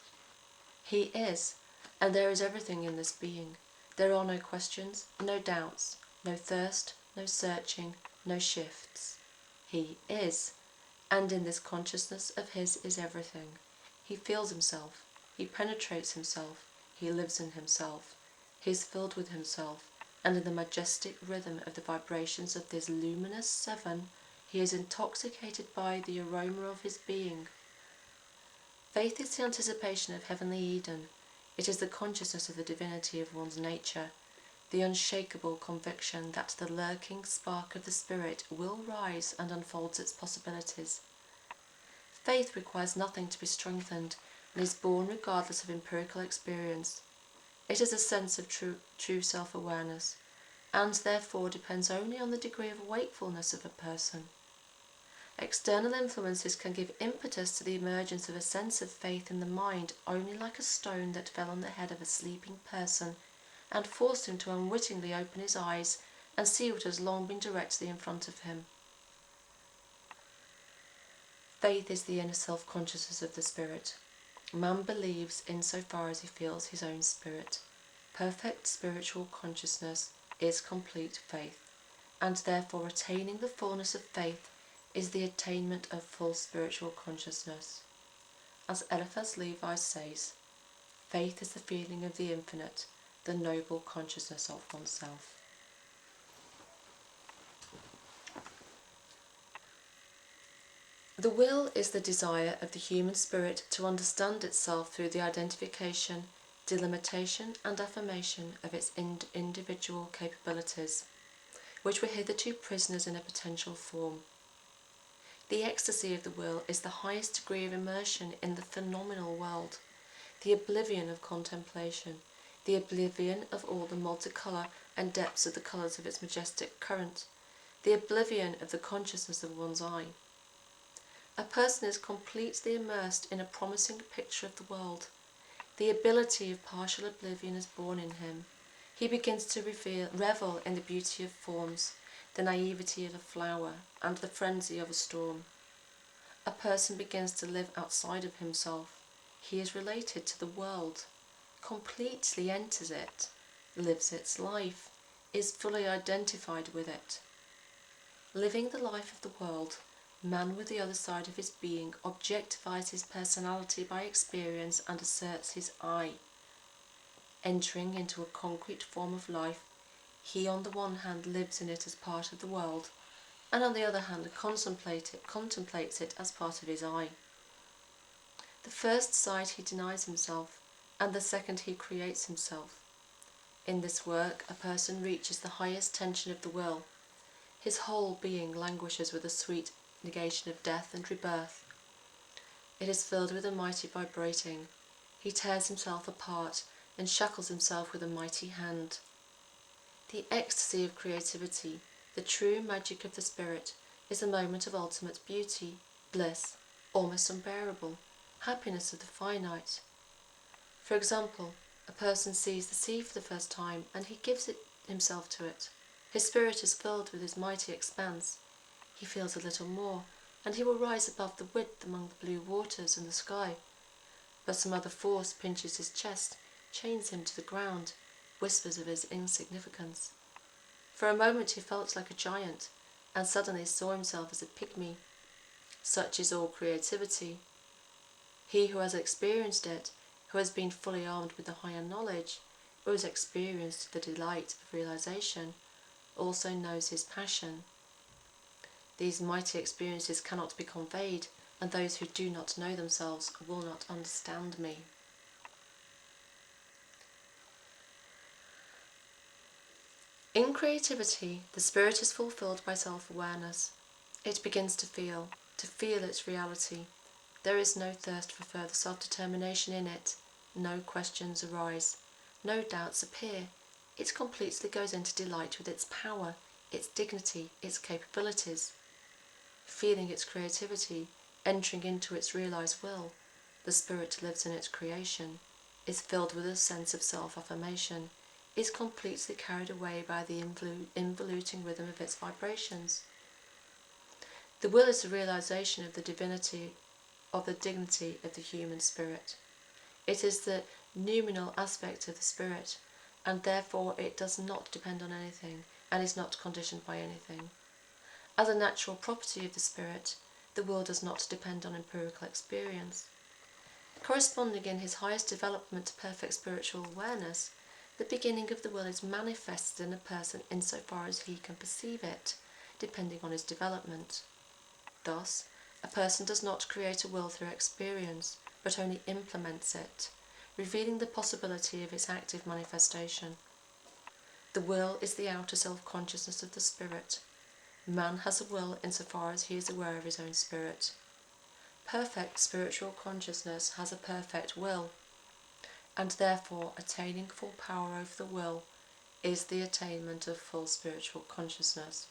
He is, and there is everything in this being. There are no questions, no doubts, no thirst, no searching, no shifts. He is, and in this consciousness of his is everything. He feels himself, he penetrates himself, he lives in himself, he is filled with himself, and in the majestic rhythm of the vibrations of this luminous 7, he is intoxicated by the aroma of his being. Faith is the anticipation of heavenly Eden. It is the consciousness of the divinity of one's nature, the unshakable conviction that the lurking spark of the spirit will rise and unfolds its possibilities. Faith requires nothing to be strengthened and is born regardless of empirical experience. It is a sense of true self-awareness, and therefore depends only on the degree of wakefulness of a person. External influences can give impetus to the emergence of a sense of faith in the mind only like a stone that fell on the head of a sleeping person and forced him to unwittingly open his eyes and see what has long been directly in front of him. Faith is the inner self-consciousness of the spirit. Man believes insofar as he feels his own spirit. Perfect spiritual consciousness is complete faith, and therefore attaining the fullness of faith is the attainment of full spiritual consciousness. As Eliphas Levi says, faith is the feeling of the infinite, the noble consciousness of oneself. The will is the desire of the human spirit to understand itself through the identification, delimitation and affirmation of its individual capabilities, which were hitherto prisoners in a potential form. The ecstasy of the will is the highest degree of immersion in the phenomenal world, the oblivion of contemplation, the oblivion of all the multicolour and depths of the colours of its majestic current, the oblivion of the consciousness of one's eye. A person is completely immersed in a promising picture of the world. The ability of partial oblivion is born in him. He begins to revel in the beauty of forms, the naivety of a flower, and the frenzy of a storm. A person begins to live outside of himself. He is related to the world, completely enters it, lives its life, is fully identified with it. Living the life of the world, man with the other side of his being objectifies his personality by experience and asserts his I. Entering into a concrete form of life, he on the one hand lives in it as part of the world, and on the other hand contemplates it as part of his I. The first sight he denies himself, and the second he creates himself. In this work, a person reaches the highest tension of the will. His whole being languishes with a sweet negation of death and rebirth. It is filled with a mighty vibrating. He tears himself apart and shackles himself with a mighty hand. The ecstasy of creativity, the true magic of the spirit, is a moment of ultimate beauty, bliss, almost unbearable, happiness of the finite. For example, a person sees the sea for the first time and he gives himself to it. His spirit is filled with his mighty expanse. He feels a little more, and he will rise above the width among the blue waters and the sky. But some other force pinches his chest, chains him to the ground, whispers of his insignificance. For a moment he felt like a giant, and suddenly saw himself as a pygmy. Such is all creativity. He who has experienced it, who has been fully armed with the higher knowledge, who has experienced the delight of realization, also knows his passion. These mighty experiences cannot be conveyed, and those who do not know themselves will not understand me. In creativity, the spirit is fulfilled by self-awareness. It begins to feel its reality. There is no thirst for further self-determination in it. No questions arise. No doubts appear. It completely goes into delight with its power, its dignity, its capabilities. Feeling its creativity, entering into its realized will, the spirit lives in its creation, is filled with a sense of self-affirmation, is completely carried away by the involuting rhythm of its vibrations. The will is the realization of the divinity, of the dignity of the human spirit. It is the noumenal aspect of the spirit, and therefore it does not depend on anything, and is not conditioned by anything. As a natural property of the spirit, the will does not depend on empirical experience. Corresponding in his highest development to perfect spiritual awareness, the beginning of the will is manifested in a person insofar as he can perceive it, depending on his development. Thus, a person does not create a will through experience, but only implements it, revealing the possibility of its active manifestation. The will is the outer self-consciousness of the spirit. Man has a will insofar as he is aware of his own spirit. Perfect spiritual consciousness has a perfect will, and therefore attaining full power over the will is the attainment of full spiritual consciousness.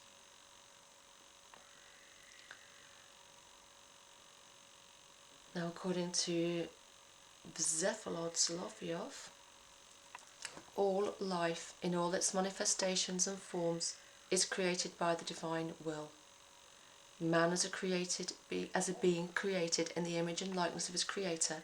Now, according to Vladimir, all life in all its manifestations and forms is created by the divine will. Man as a being created in the image and likeness of his creator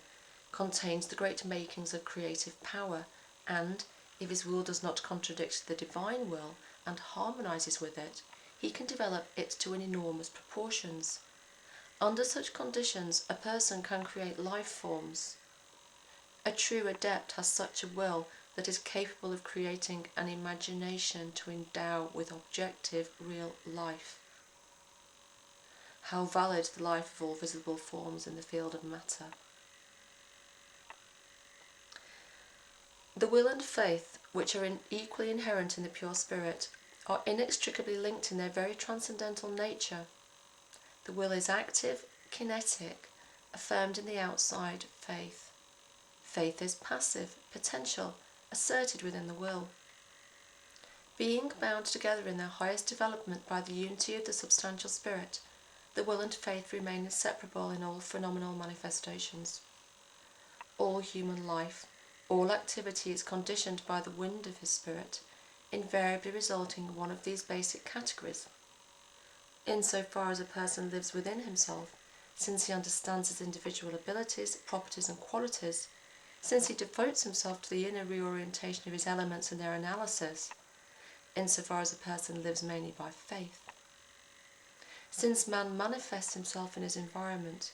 contains the great makings of creative power, and if his will does not contradict the divine will and harmonizes with it, he can develop it to an enormous proportions. Under such conditions, a person can create life forms. A true adept has such a will that is capable of creating an imagination to endow with objective, real life. How valid the life of all visible forms in the field of matter. The will and faith, which are equally inherent in the pure spirit, are inextricably linked in their very transcendental nature. The will is active, kinetic, affirmed in the outside faith. Faith is passive, potential, asserted within the will. Being bound together in their highest development by the unity of the substantial spirit, the will and faith remain inseparable in all phenomenal manifestations. All human life, all activity is conditioned by the wind of his spirit, invariably resulting in one of these basic categories. Insofar as a person lives within himself, since he understands his individual abilities, properties and qualities, since he devotes himself to the inner reorientation of his elements and their analysis, insofar as a person lives mainly by faith. Since man manifests himself in his environment,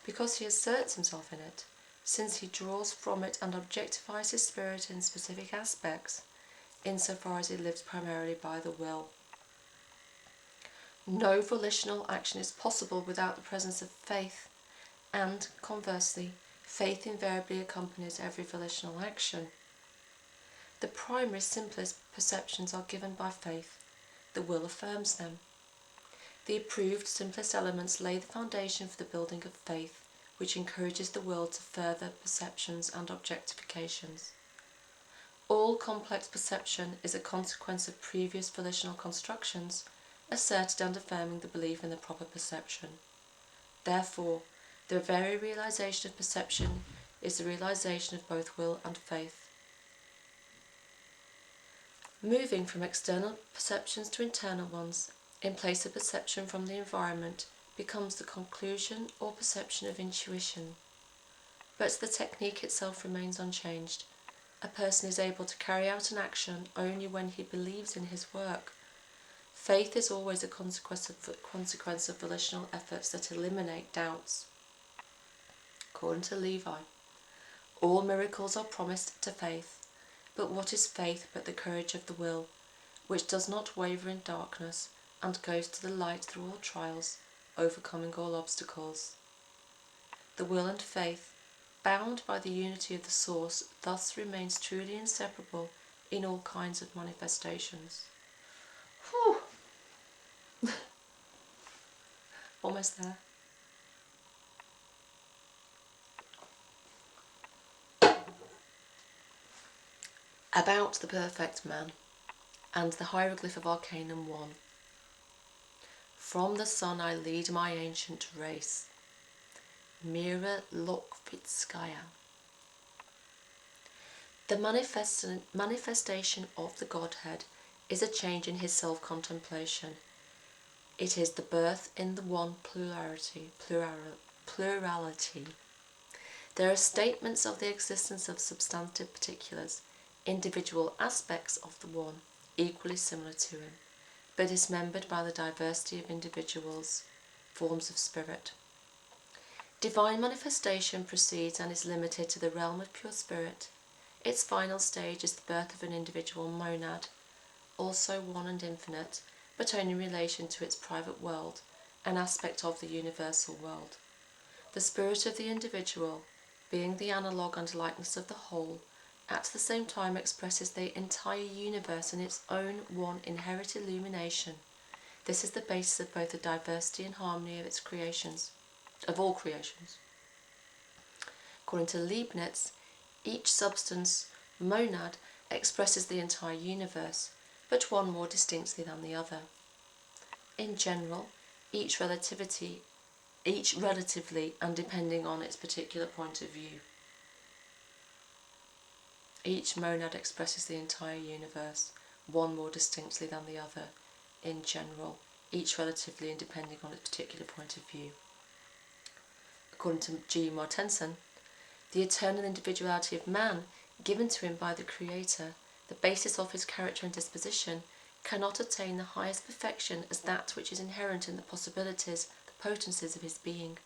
because he asserts himself in it, since he draws from it and objectifies his spirit in specific aspects, insofar as he lives primarily by the will. No volitional action is possible without the presence of faith, and, conversely, faith invariably accompanies every volitional action. The primary, simplest perceptions are given by faith. The will affirms them. The approved, simplest elements lay the foundation for the building of faith, which encourages the will to further perceptions and objectifications. All complex perception is a consequence of previous volitional constructions, asserted and affirming the belief in the proper perception. Therefore, the very realization of perception is the realization of both will and faith. Moving from external perceptions to internal ones, in place of perception from the environment, becomes the conclusion or perception of intuition. But the technique itself remains unchanged. A person is able to carry out an action only when he believes in his work. Faith is always a consequence of volitional efforts that eliminate doubts. According to Levi, all miracles are promised to faith, but what is faith but the courage of the will, which does not waver in darkness and goes to the light through all trials, overcoming all obstacles. The will and faith, bound by the unity of the source, thus remains truly inseparable in all kinds of manifestations. Whew. Almost there. About the perfect man, and the hieroglyph of Arcanum 1. From the sun I lead my ancient race. Mira Lokvitskaya. The manifestation of the Godhead is a change in his self-contemplation. It is the birth in the one plurality. There are statements of the existence of substantive particulars, individual aspects of the one, equally similar to him, but dismembered by the diversity of individuals, forms of spirit. Divine manifestation proceeds and is limited to the realm of pure spirit. Its final stage is the birth of an individual monad, also one and infinite, but only in relation to its private world, an aspect of the universal world. The spirit of the individual, being the analogue and likeness of the whole, at the same time expresses the entire universe in its own one inherent illumination. This is the basis of both the diversity and harmony of its creations, of all creations. According to Leibniz, each substance, monad, expresses the entire universe, but one more distinctly than the other. In general, each relatively and depending on its particular point of view. Each monad expresses the entire universe, one more distinctly than the other. In general, each relatively and depending on its particular point of view. According to G. Mortensen, the eternal individuality of man, given to him by the Creator, the basis of his character and disposition, cannot attain the highest perfection as that which is inherent in the possibilities, the potencies of his being.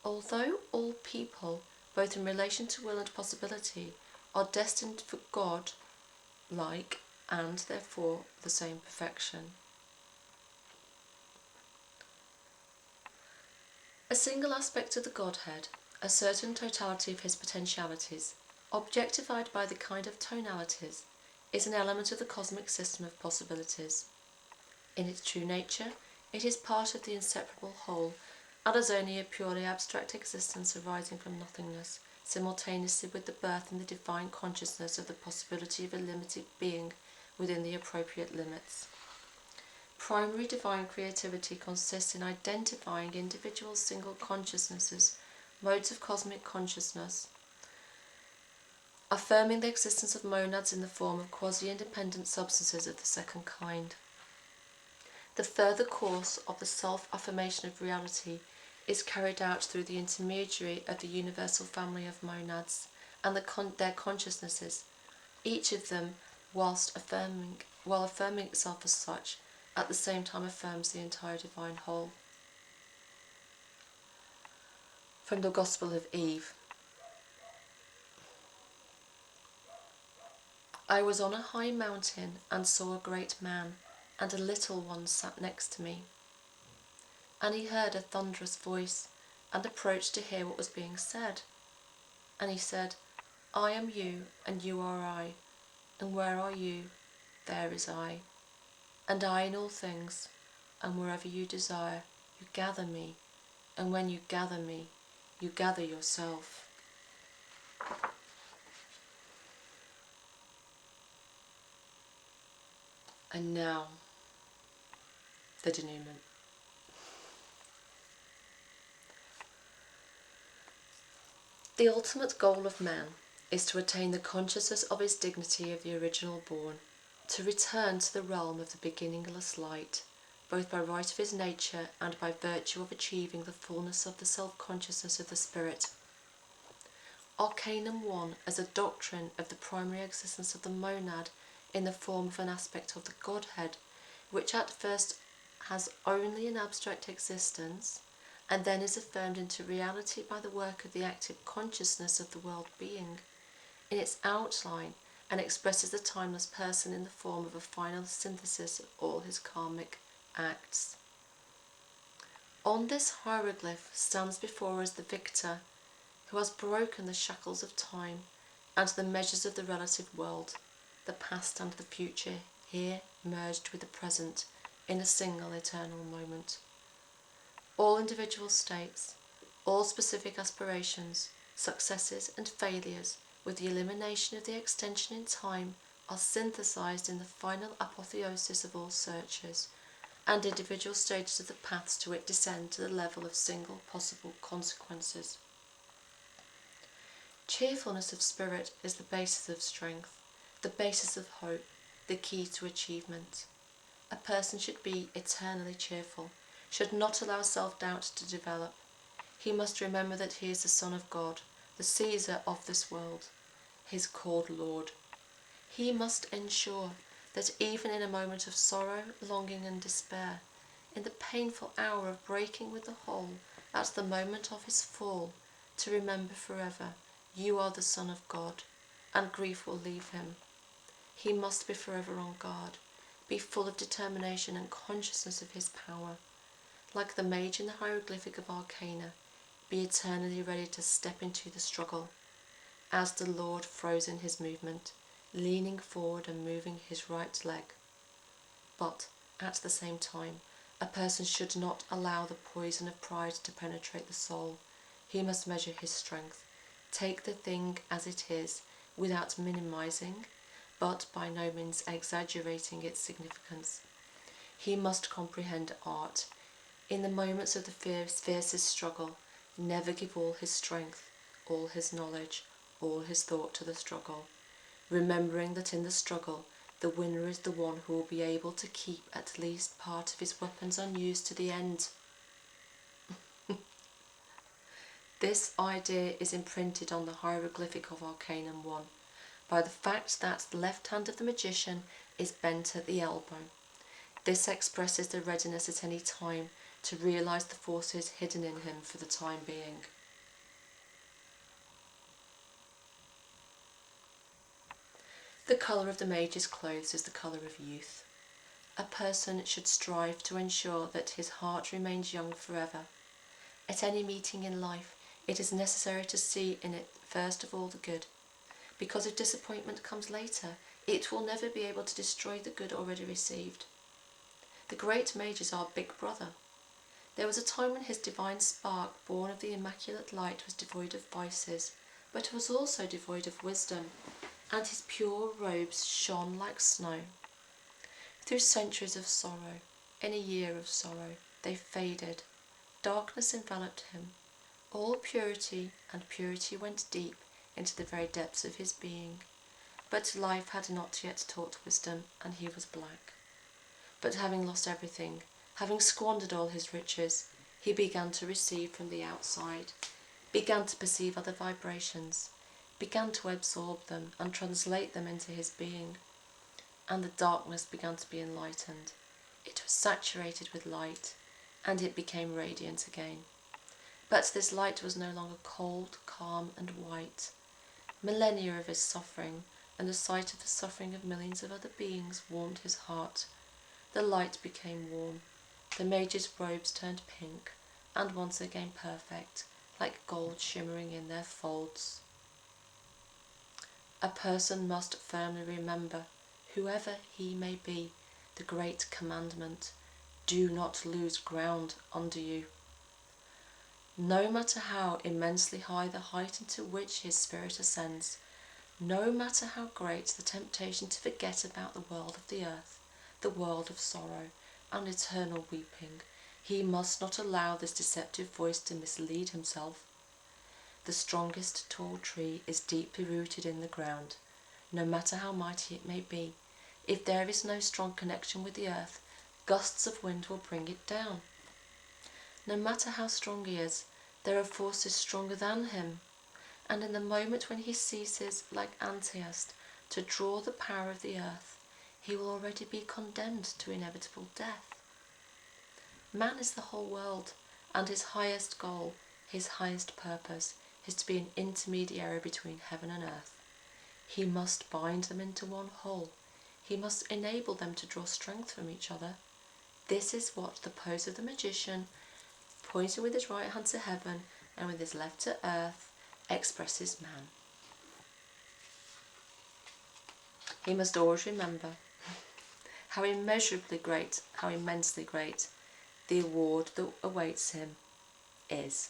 Although all people, both in relation to will and possibility, are destined for God-like and therefore the same perfection. A single aspect of the Godhead, a certain totality of his potentialities, objectified by the kind of tonalities, is an element of the cosmic system of possibilities. In its true nature, it is part of the inseparable whole, and is only a purely abstract existence arising from nothingness, simultaneously with the birth in the divine consciousness of the possibility of a limited being within the appropriate limits. Primary divine creativity consists in identifying individual single consciousnesses, modes of cosmic consciousness, affirming the existence of monads in the form of quasi-independent substances of the second kind. The further course of the self-affirmation of reality is carried out through the intermediary of the universal family of monads and their consciousnesses, each of them, while affirming itself as such, at the same time affirms the entire divine whole. From the Gospel of Eve. I was on a high mountain and saw a great man, and a little one sat next to me. And he heard a thunderous voice, and approached to hear what was being said. And he said, I am you, and you are I, and where are you? There is I, and I in all things, and wherever you desire, you gather me, and when you gather me, you gather yourself. And now, the denouement. The ultimate goal of man is to attain the consciousness of his dignity of the original born, to return to the realm of the beginningless light, both by right of his nature and by virtue of achieving the fullness of the self-consciousness of the spirit. Arcanum 1 as a doctrine of the primary existence of the monad in the form of an aspect of the Godhead, which at first has only an abstract existence, and then is affirmed into reality by the work of the active consciousness of the world being, in its outline, and expresses the timeless person in the form of a final synthesis of all his karmic acts. On this hieroglyph stands before us the victor, who has broken the shackles of time and the measures of the relative world, the past and the future here merged with the present in a single eternal moment. All individual states, all specific aspirations, successes and failures, with the elimination of the extension in time, are synthesized in the final apotheosis of all searches, and individual stages of the paths to it descend to the level of single possible consequences. Cheerfulness of spirit is the basis of strength, the basis of hope, the key to achievement. A person should be eternally cheerful, should not allow self-doubt to develop. He must remember that he is the Son of God, the Caesar of this world, his called Lord. He must ensure that even in a moment of sorrow, longing and despair, in the painful hour of breaking with the whole, at the moment of his fall, to remember forever, you are the Son of God, and grief will leave him. He must be forever on guard, be full of determination and consciousness of his power. Like the Mage in the hieroglyphic of Arcana, be eternally ready to step into the struggle, as the Lord froze in his movement, leaning forward and moving his right leg. But, at the same time, a person should not allow the poison of pride to penetrate the soul. He must measure his strength, take the thing as it is, without minimizing, but by no means exaggerating its significance. He must comprehend art. In the moments of the fiercest struggle, never give all his strength, all his knowledge, all his thought to the struggle, remembering that in the struggle, the winner is the one who will be able to keep at least part of his weapons unused to the end. This idea is imprinted on the hieroglyphic of Arcanum 1 by the fact that the left hand of the magician is bent at the elbow. This expresses the readiness at any time to realise the forces hidden in him for the time being. The colour of the mage's clothes is the colour of youth. A person should strive to ensure that his heart remains young forever. At any meeting in life, it is necessary to see in it first of all the good, because if disappointment comes later, it will never be able to destroy the good already received. The great mage is our big brother. There was a time when his divine spark, born of the immaculate light, was devoid of vices, but was also devoid of wisdom, and his pure robes shone like snow. Through centuries of sorrow, in a year of sorrow, they faded. Darkness enveloped him. All purity, and purity went deep into the very depths of his being. But life had not yet taught wisdom, and he was black. But having lost everything, having squandered all his riches, he began to receive from the outside, began to perceive other vibrations, began to absorb them and translate them into his being. And the darkness began to be enlightened. It was saturated with light, and it became radiant again. But this light was no longer cold, calm, and white. Millennia of his suffering, and the sight of the suffering of millions of other beings warmed his heart. The light became warm. The mage's robes turned pink, and once again perfect, like gold shimmering in their folds. A person must firmly remember, whoever he may be, the great commandment: do not lose ground under you. No matter how immensely high the height into which his spirit ascends, no matter how great the temptation to forget about the world of the earth, the world of sorrow and eternal weeping, he must not allow this deceptive voice to mislead himself. The strongest tall tree is deeply rooted in the ground, no matter how mighty it may be. If there is no strong connection with the earth, gusts of wind will bring it down. No matter how strong he is, there are forces stronger than him, and in the moment when he ceases, like Antaeus, to draw the power of the earth, he will already be condemned to inevitable death. Man is the whole world, and his highest goal, his highest purpose, is to be an intermediary between heaven and earth. He must bind them into one whole. He must enable them to draw strength from each other. This is what the pose of the magician, pointing with his right hand to heaven and with his left to earth, expresses man. He must always remember how immeasurably great, how immensely great the award that awaits him is.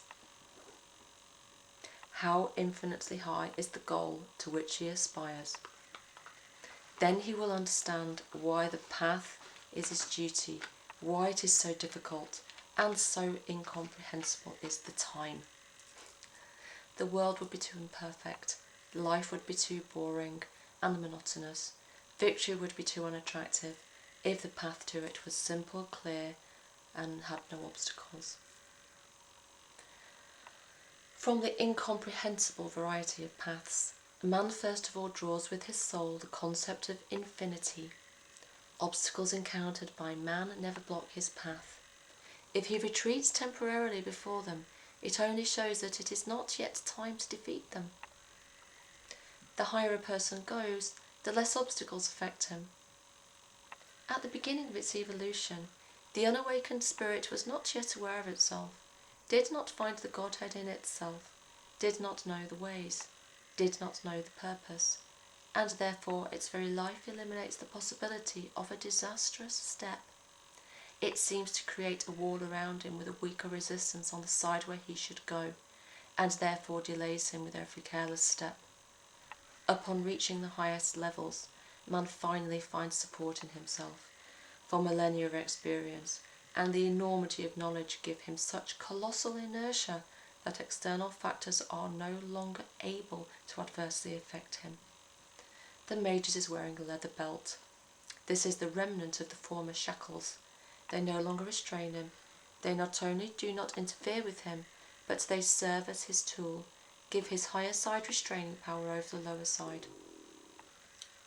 How infinitely high is the goal to which he aspires. Then he will understand why the path is his duty, why it is so difficult, and so incomprehensible is the time. The world would be too imperfect, life would be too boring and monotonous, victory would be too unattractive if the path to it was simple, clear, and had no obstacles. From the incomprehensible variety of paths, man first of all draws with his soul the concept of infinity. Obstacles encountered by man never block his path. If he retreats temporarily before them, it only shows that it is not yet time to defeat them. The higher a person goes, the less obstacles affect him. At the beginning of its evolution, the unawakened spirit was not yet aware of itself. did not find the Godhead in itself, did not know the ways, did not know the purpose, and therefore its very life eliminates the possibility of a disastrous step. It seems to create a wall around him with a weaker resistance on the side where he should go, and therefore delays him with every careless step. Upon reaching the highest levels, man finally finds support in himself, for millennia of experience and the enormity of knowledge give him such colossal inertia that external factors are no longer able to adversely affect him. The Mage is wearing a leather belt. This is the remnant of the former shackles. They no longer restrain him. They not only do not interfere with him, but they serve as his tool, give his higher side restraining power over the lower side.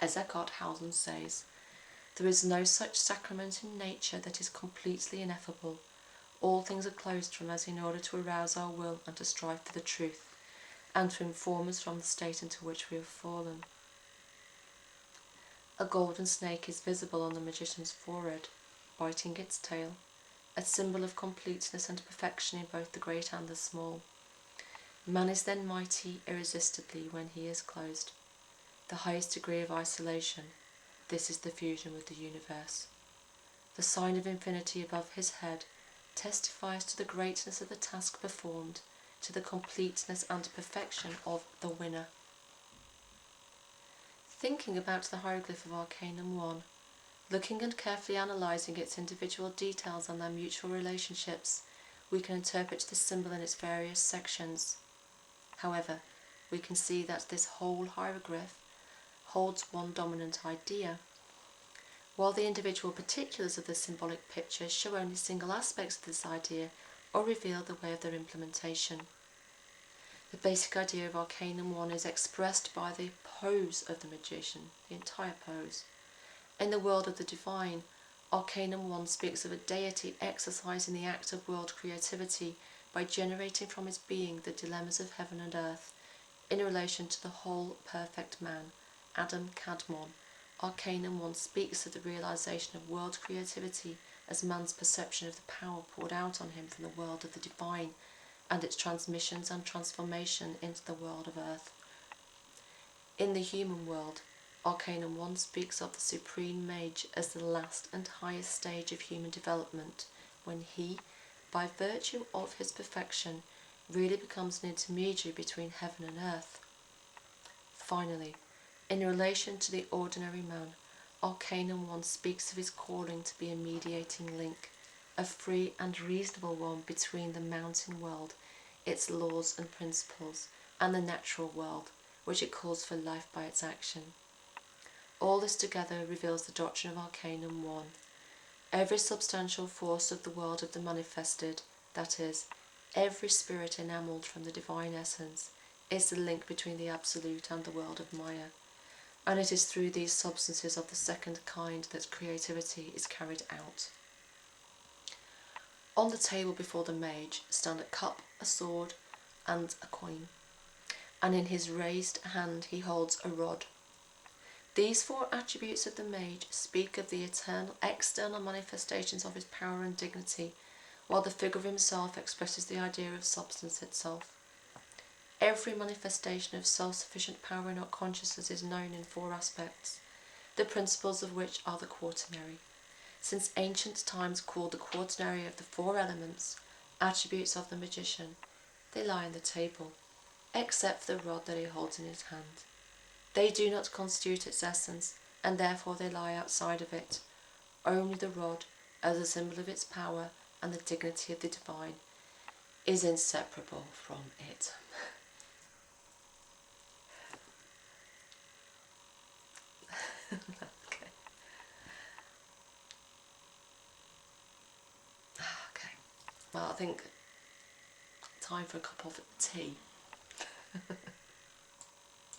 As Eckhart Hausen says, there is no such sacrament in nature that is completely ineffable. All things are closed from us in order to arouse our will and to strive for the truth, and to inform us from the state into which we have fallen. A golden snake is visible on the magician's forehead, biting its tail, a symbol of completeness and perfection in both the great and the small. Man is then mighty irresistibly when he is closed. The highest degree of isolation, this is the fusion with the universe. The sign of infinity above his head testifies to the greatness of the task performed, to the completeness and perfection of the winner. Thinking about the hieroglyph of Arcanum 1, looking and carefully analysing its individual details and their mutual relationships, we can interpret this symbol in its various sections. However, we can see that this whole hieroglyph holds one dominant idea. While the individual particulars of the symbolic picture show only single aspects of this idea or reveal the way of their implementation. The basic idea of Arcanum 1 is expressed by the pose of the magician, the entire pose. In the world of the divine, Arcanum 1 speaks of a deity exercising the act of world creativity by generating from his being the dilemmas of heaven and earth. In relation to the whole perfect man, Adam Kadmon, Arcanum 1 speaks of the realization of world creativity as man's perception of the power poured out on him from the world of the divine, and its transmissions and transformation into the world of earth. In the human world, Arcanum 1 speaks of the supreme Mage as the last and highest stage of human development, when he, by virtue of his perfection, really becomes an intermediary between heaven and earth. Finally, in relation to the ordinary man, Arcanum 1 speaks of his calling to be a mediating link, a free and reasonable one between the mountain world, its laws and principles, and the natural world, which it calls for life by its action. All this together reveals the doctrine of Arcanum 1. Every substantial force of the world of the manifested, that is, every spirit enamelled from the divine essence, is the link between the Absolute and the world of Maya, and it is through these substances of the second kind that creativity is carried out. On the table before the Mage stand a cup, a sword, and a coin, and in his raised hand he holds a rod. These four attributes of the Mage speak of the eternal external manifestations of his power and dignity, while the figure of himself expresses the idea of substance itself. Every manifestation of self-sufficient power in our consciousness is known in four aspects, the principles of which are the quaternary. Since ancient times called the quaternary of the four elements, attributes of the magician, they lie on the table, except for the rod that he holds in his hand. They do not constitute its essence, and therefore they lie outside of it. Only the rod, as a symbol of its power and the dignity of the divine, is inseparable from it. Okay. Okay. Well, I think time for a cup of tea.